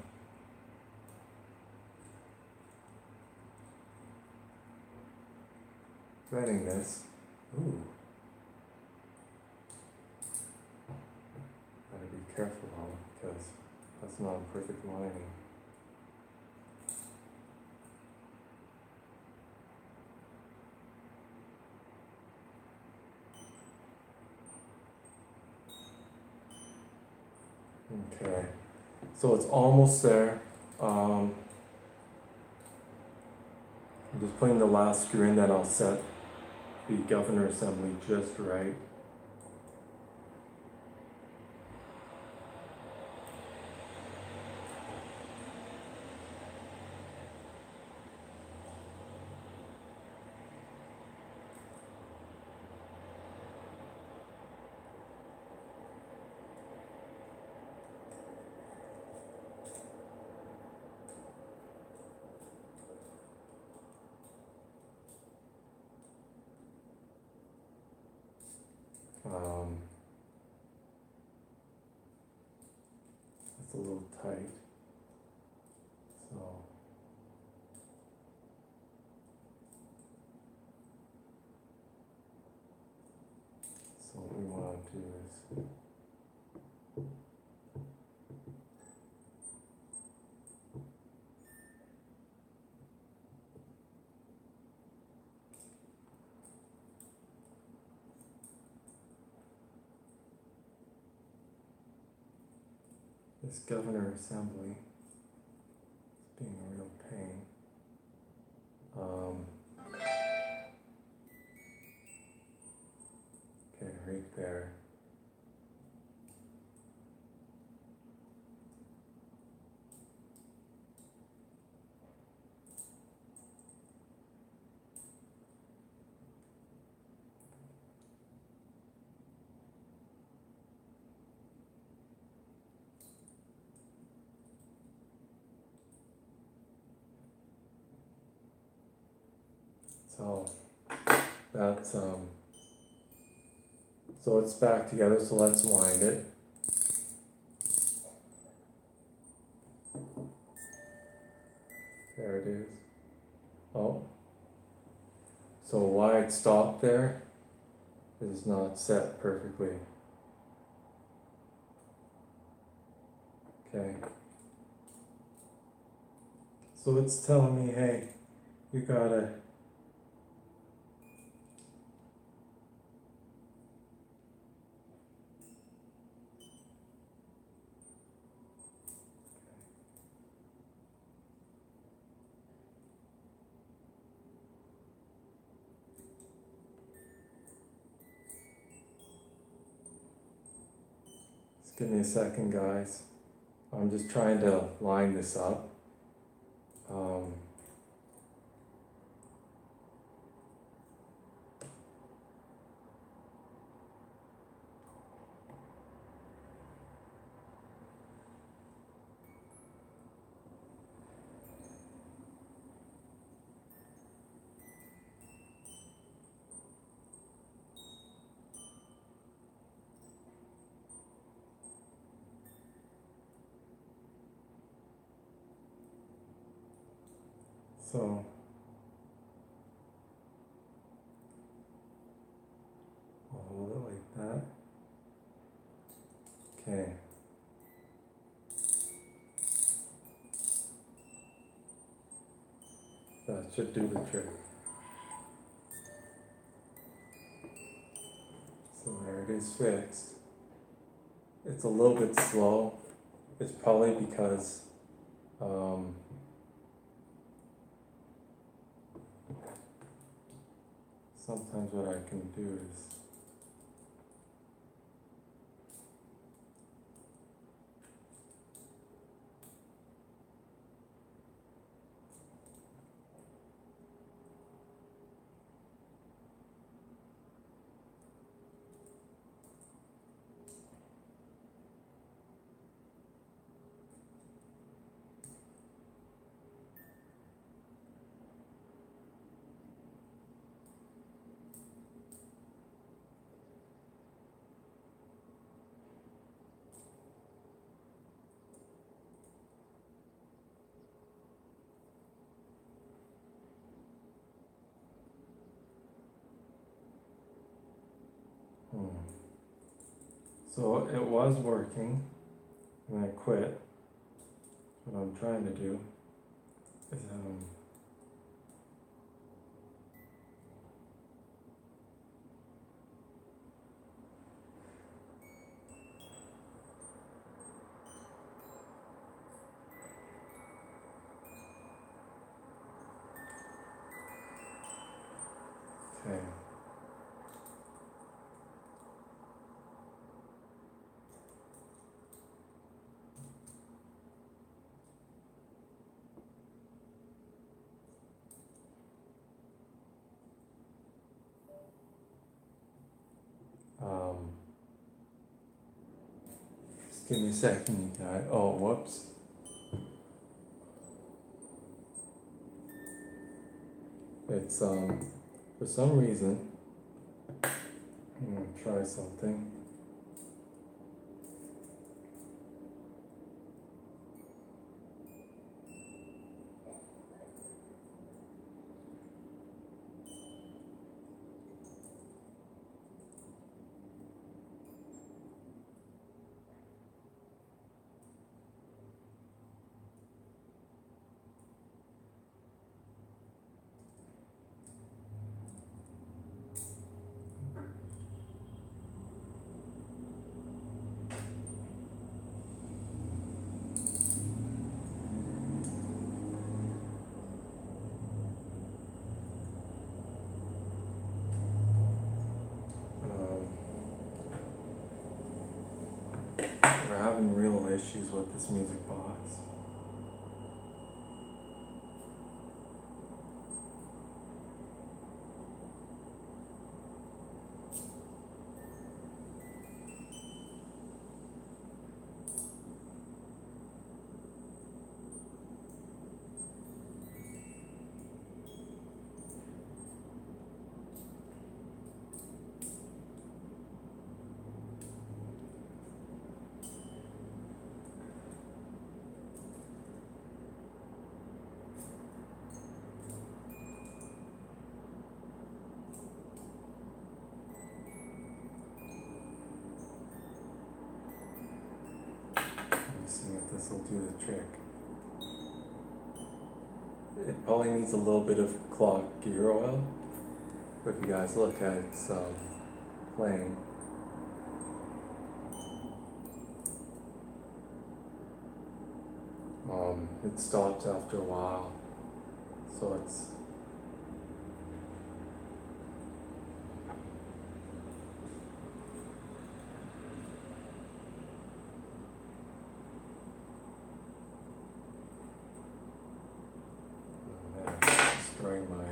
threading this, ooh, gotta be careful now because that's not a perfect lining. Okay, so it's almost there. I'm just putting the last screw in, then I'll set the governor assembly just right. That's a little tight. So what we want to do is this governor assembly is being a real pain. Okay, right there. So that's so it's back together, so let's wind it. There it is. Oh. So why it stopped there is not set perfectly. Okay. So it's telling me, hey, you gotta just give me a second, guys. I'm just trying to line this up. So I'll hold it like that. Okay. That should do the trick. So there it is fixed. It's a little bit slow. It's probably because sometimes what I can do is So it was working, and I quit. What I'm trying to do is okay. Just give me a second, you guys. Oh, whoops. It's for some reason, I'm gonna try something. We're having real issues with this music box. See if this will do the trick. It probably needs a little bit of clock gear oil, but if you guys look at it's playing. It stops after a while, so it's destroying my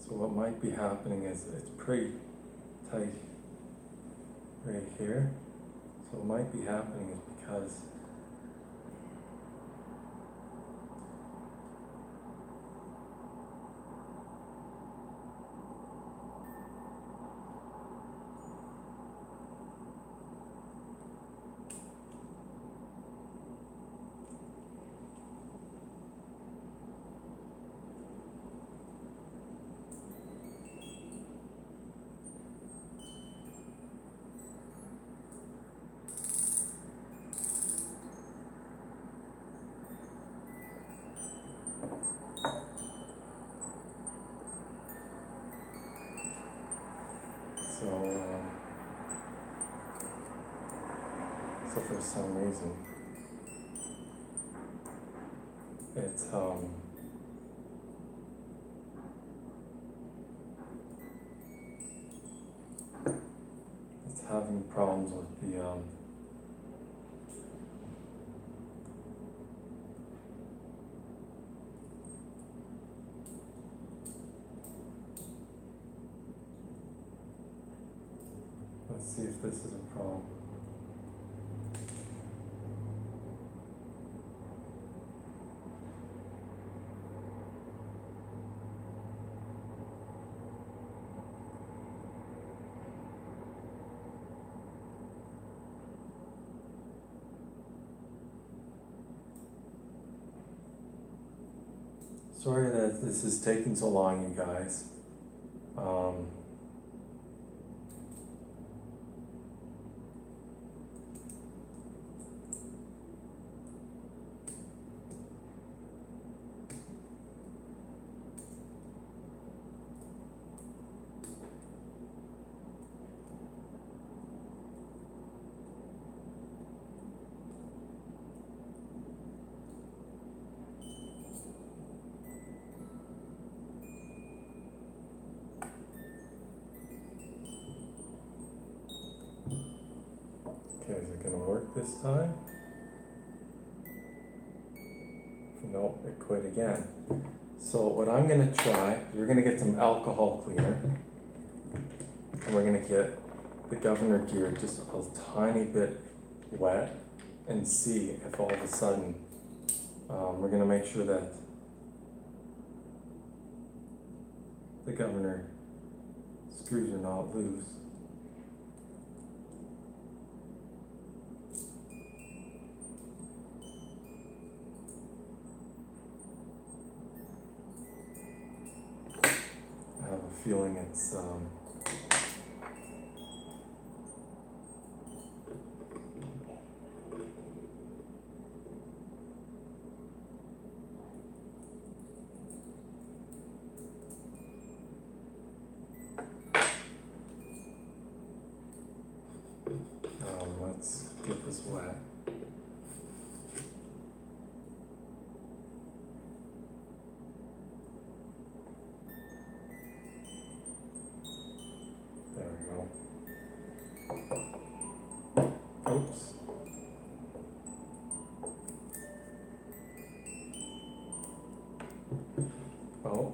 so what might be happening is it's pretty tight right here. So what might be happening is because so for some reason it's having problems with the let's see if this is a problem. Sorry that this is taking so long, you guys. Okay, is it gonna work this time? Nope, it quit again. So what I'm gonna try, we're gonna get some alcohol cleaner, and we're gonna get the governor gear just a tiny bit wet and see if all of a sudden, we're gonna make sure that the governor screws are not loose. I have a feeling it's, let's get this wet. There we go. Oops. Oh.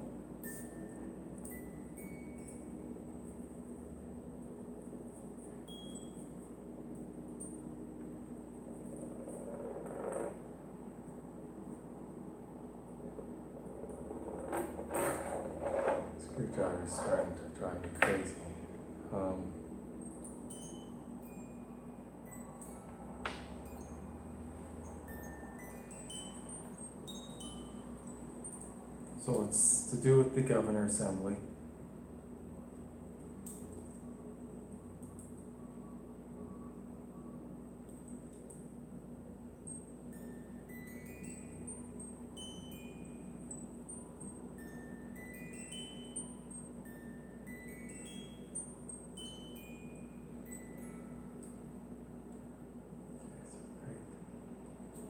Screwdriver's starting to drive me crazy. So it's to do with the governor assembly.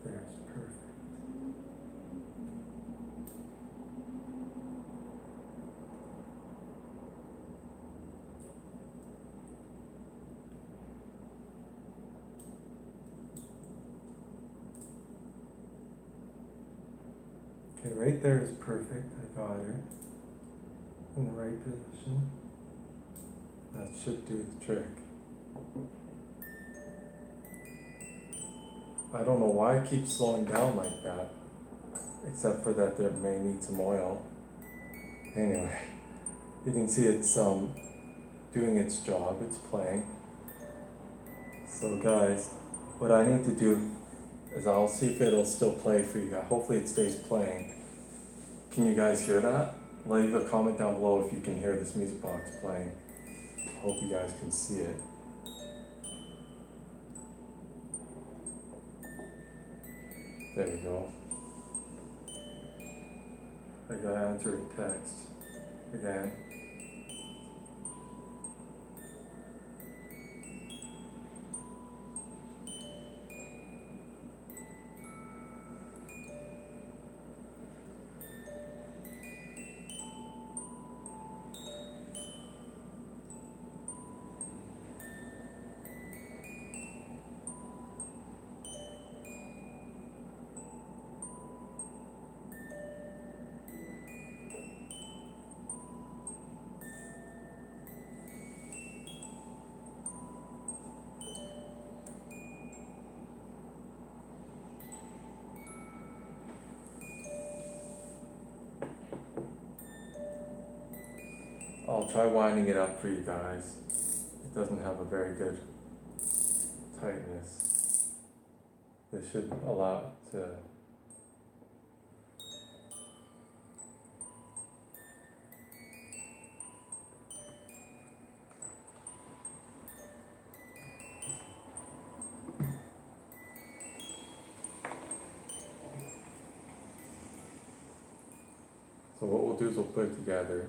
There's perfect. Okay, right there is perfect. I got her in the right position. That should do the trick. I don't know why it keeps slowing down like that, except for that there may need some oil. Anyway, you can see it's doing its job, it's playing. So guys, what I need to do is I'll see if it'll still play for you guys. Hopefully it stays playing. Can you guys hear that? Leave a comment down below if you can hear this music box playing. Hope you guys can see it. There you go. I gotta answer a text again. I'll try winding it up for you guys. It doesn't have a very good tightness. This should allow it to So what we'll do is we'll put it together.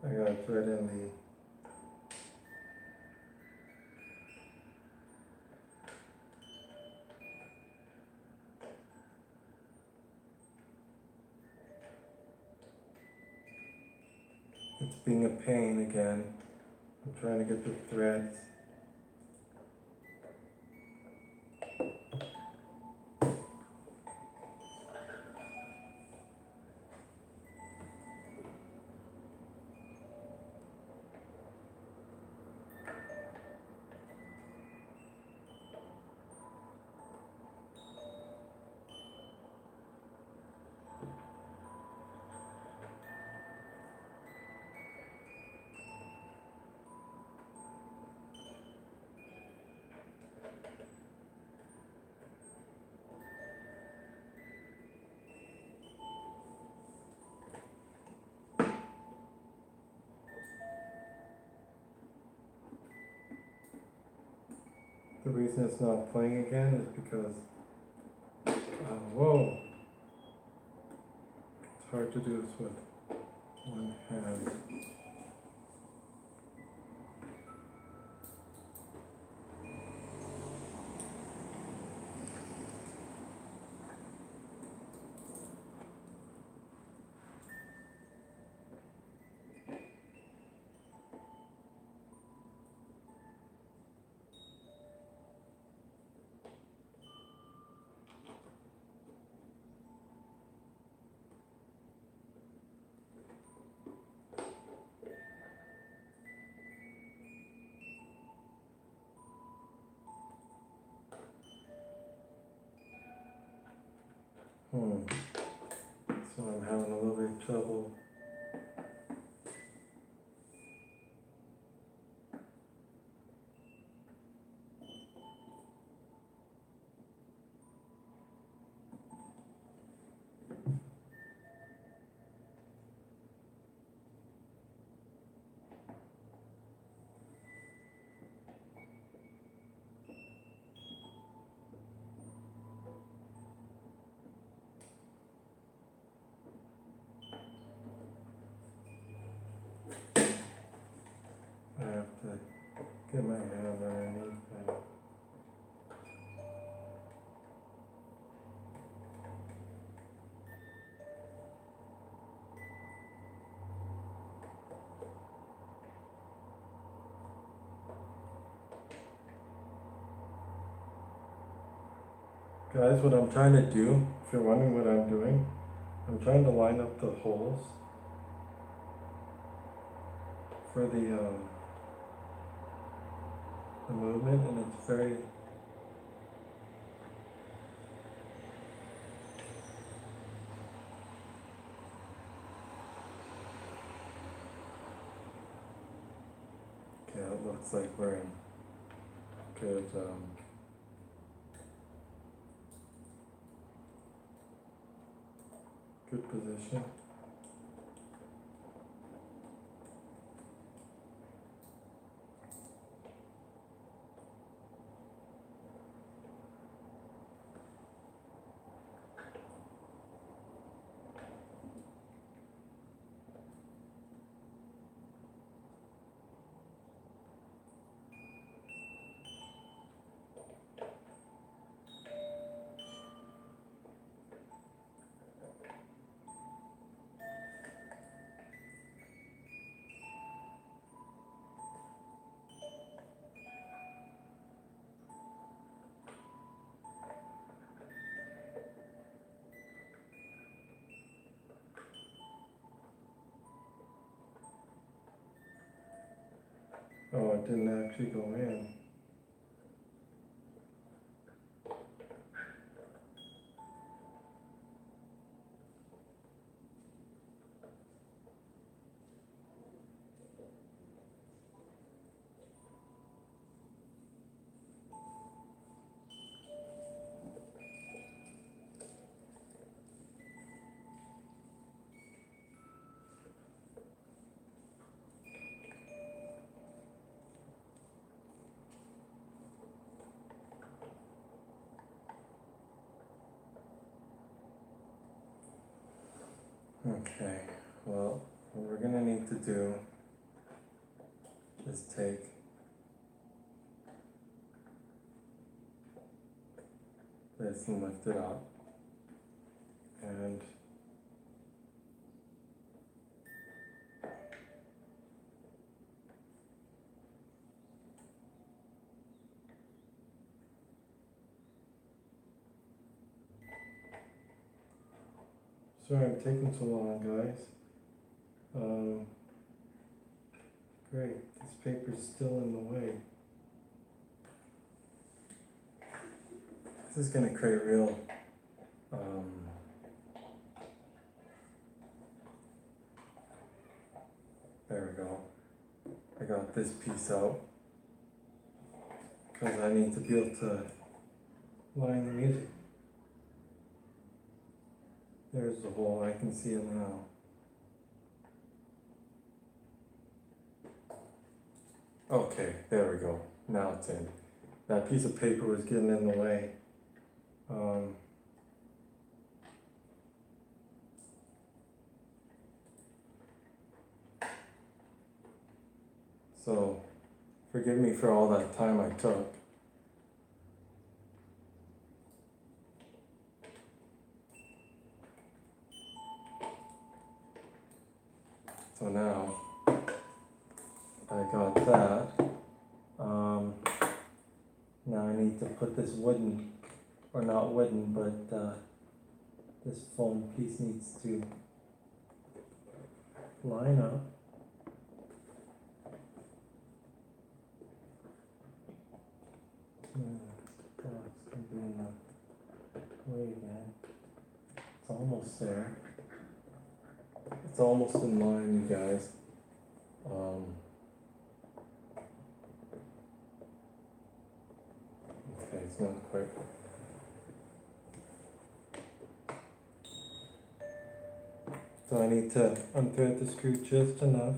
I gotta thread in the it's being a pain again. I'm trying to get the threads. The reason it's not playing again is because, whoa, it's hard to do this with one hand. So I'm having a little bit of trouble. I have to get my hand underneath that. Guys, what I'm trying to do, if you're wondering what I'm doing, I'm trying to line up the holes for the movement, and it's very okay. It looks like we're in good good position. Oh, it didn't actually go in. Okay, well, what we're gonna need to do is take this and lift it up, and sorry I'm taking so long, guys. Great, this paper's still in the way. This is gonna create real, there we go. I got this piece out, because I need to be able to line the music. There's the hole, I can see it now. Okay, there we go. Now it's in. That piece of paper was getting in the way. So, forgive me for all that time I took. So now, I got that. Now I need to put this wooden, or not wooden, but this foam piece needs to line up. It's gonna be in the way again. It's almost there. It's almost in line, you guys. Okay, it's not quite. So I need to unthread the screw just enough.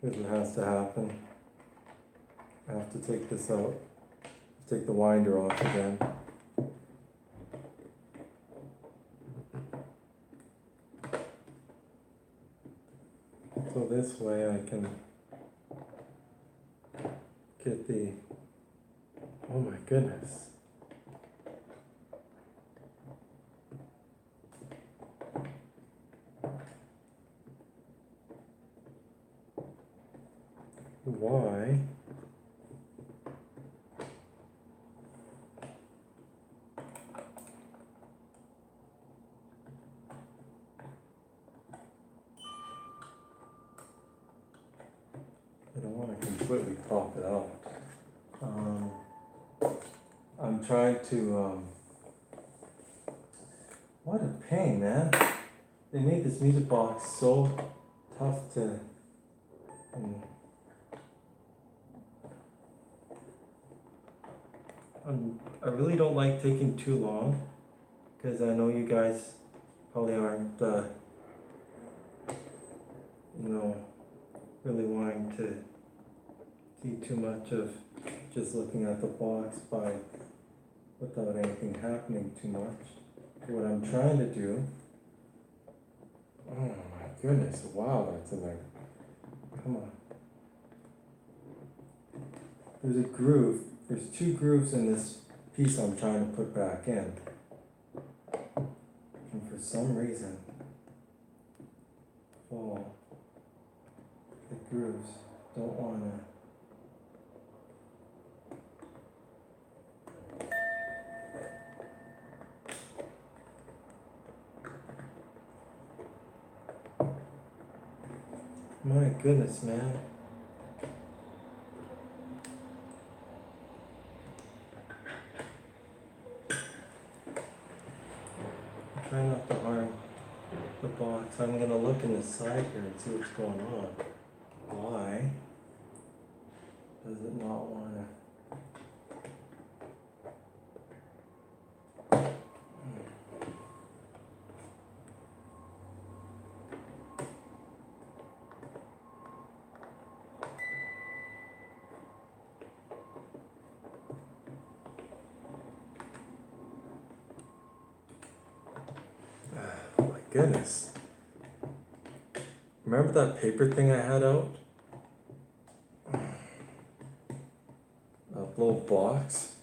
Because it has to happen. I have to take this out. Take the winder off again. So this way I can get the, oh my goodness. Why? I don't want to completely pop it out. I'm trying to, what a pain, man. They made this music box so tough to, I really don't like taking too long, because I know you guys probably aren't, really wanting to see too much of just looking at the box without anything happening too much. What I'm trying to do, oh my goodness, wow, that's in there. Come on. There's a groove. There's two grooves in this piece I'm trying to put back in. And for some reason, the grooves don't want to. My goodness, man. Try not to harm the box. I'm gonna look in the side here and see what's going on. Why does it not wanna? My goodness. Remember that paper thing I had out? That little box?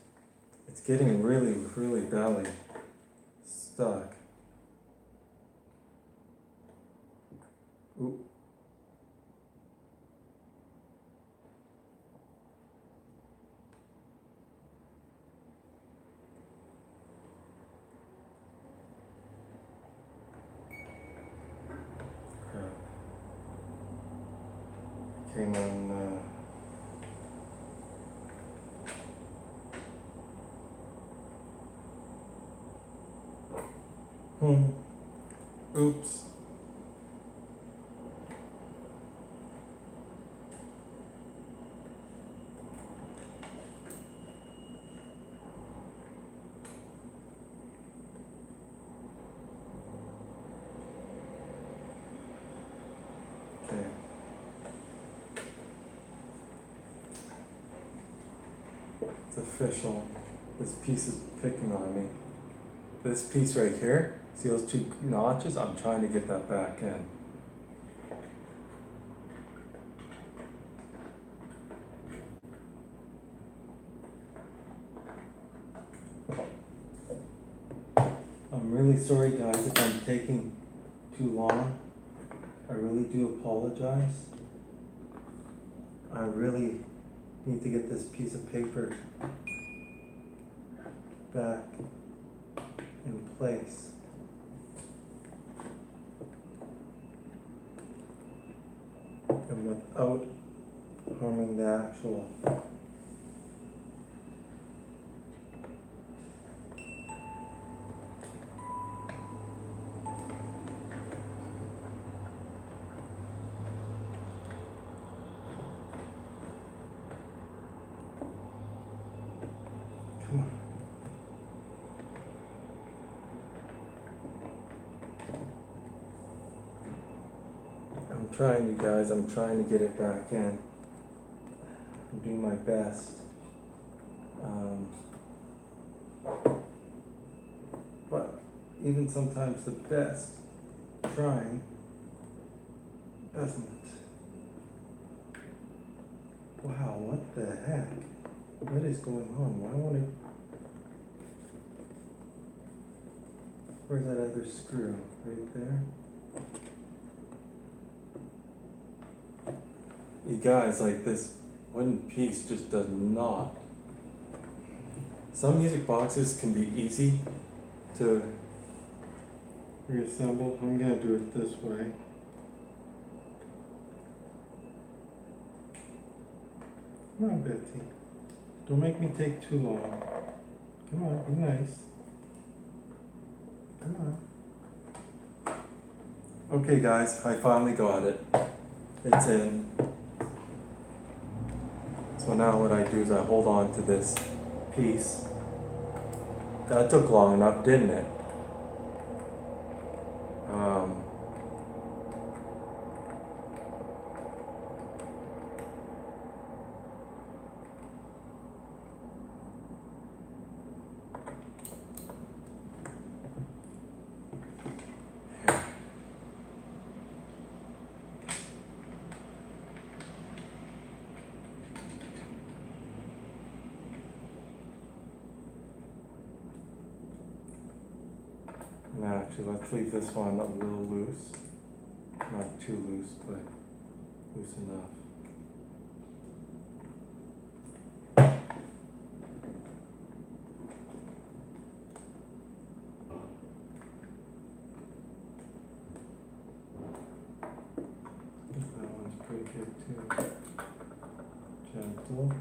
It's getting really, really badly stuck. Ooh. Crap. Came on, Oops. Okay. It's official. This piece is picking on me. This piece right here, see those two notches? I'm trying to get that back in. I'm really sorry guys if I'm taking too long. I really do apologize. I really need to get this piece of paper back in place. And without harming the actual come on. I'm trying, you guys, I'm trying to get it back in. I'm doing my best. But even sometimes the best trying doesn't. Wow, what the heck? What is going on? Why won't it? Where's that other screw? Right there? You guys, like this wooden piece just does not. Some music boxes can be easy to reassemble. I'm gonna do it this way. Come on, Betsy. Don't make me take too long. Come on, be nice. Come on. Okay guys, I finally got it. It's in. So now what I do is I hold on to this piece. That took long enough, didn't it? Now, actually, let's leave this one a little loose. Not too loose, but loose enough. That one's it too gentle.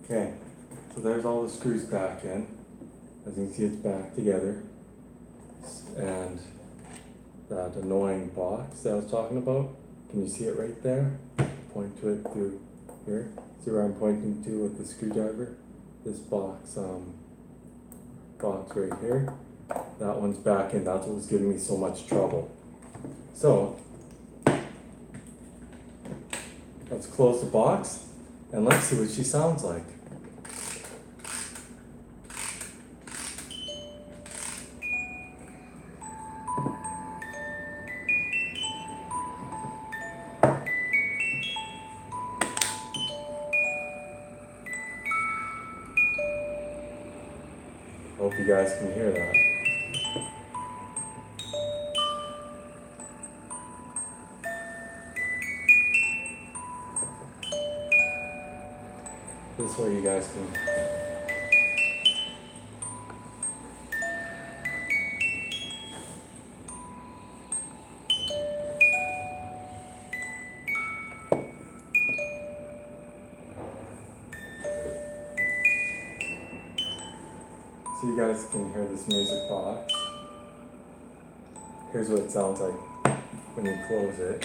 Okay, so there's all the screws back in. As you can see, it's back together. And that annoying box that I was talking about, can you see it right there? Point to it through here. See where I'm pointing to with the screwdriver? This box right here. That one's back in. That's what was giving me so much trouble. So, let's close the box and let's see what she sounds like. Hope you guys can hear that. This way you guys can. So you guys can hear this music box. Here's what it sounds like when you close it.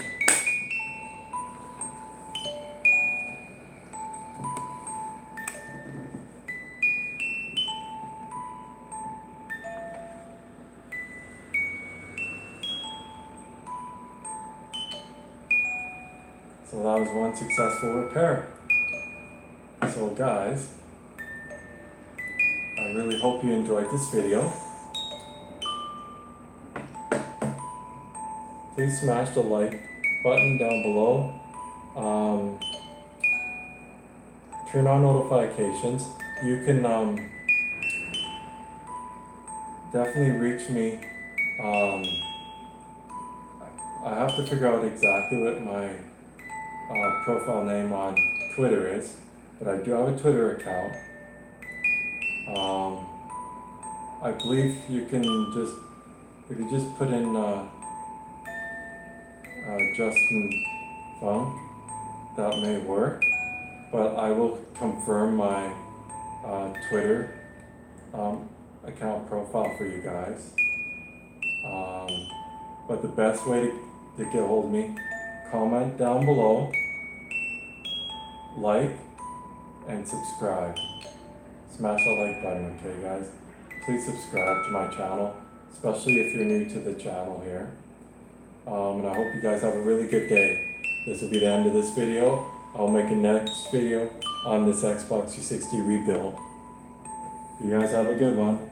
So that was one successful repair. So guys, I really hope you enjoyed this video. Please smash the like button down below. Turn on notifications. You can definitely reach me. I have to figure out exactly what my profile name on Twitter is, but I do have a Twitter account. I believe you can just, if you just put in Justin Funk, that may work, but I will confirm my Twitter account profile for you guys. But the best way to get a hold of me, comment down below, like, and subscribe. Smash that like button, okay guys? Please subscribe to my channel, especially if you're new to the channel here. And I hope you guys have a really good day. This will be the end of this video. I'll make a next video on this Xbox 360 rebuild. You guys have a good one.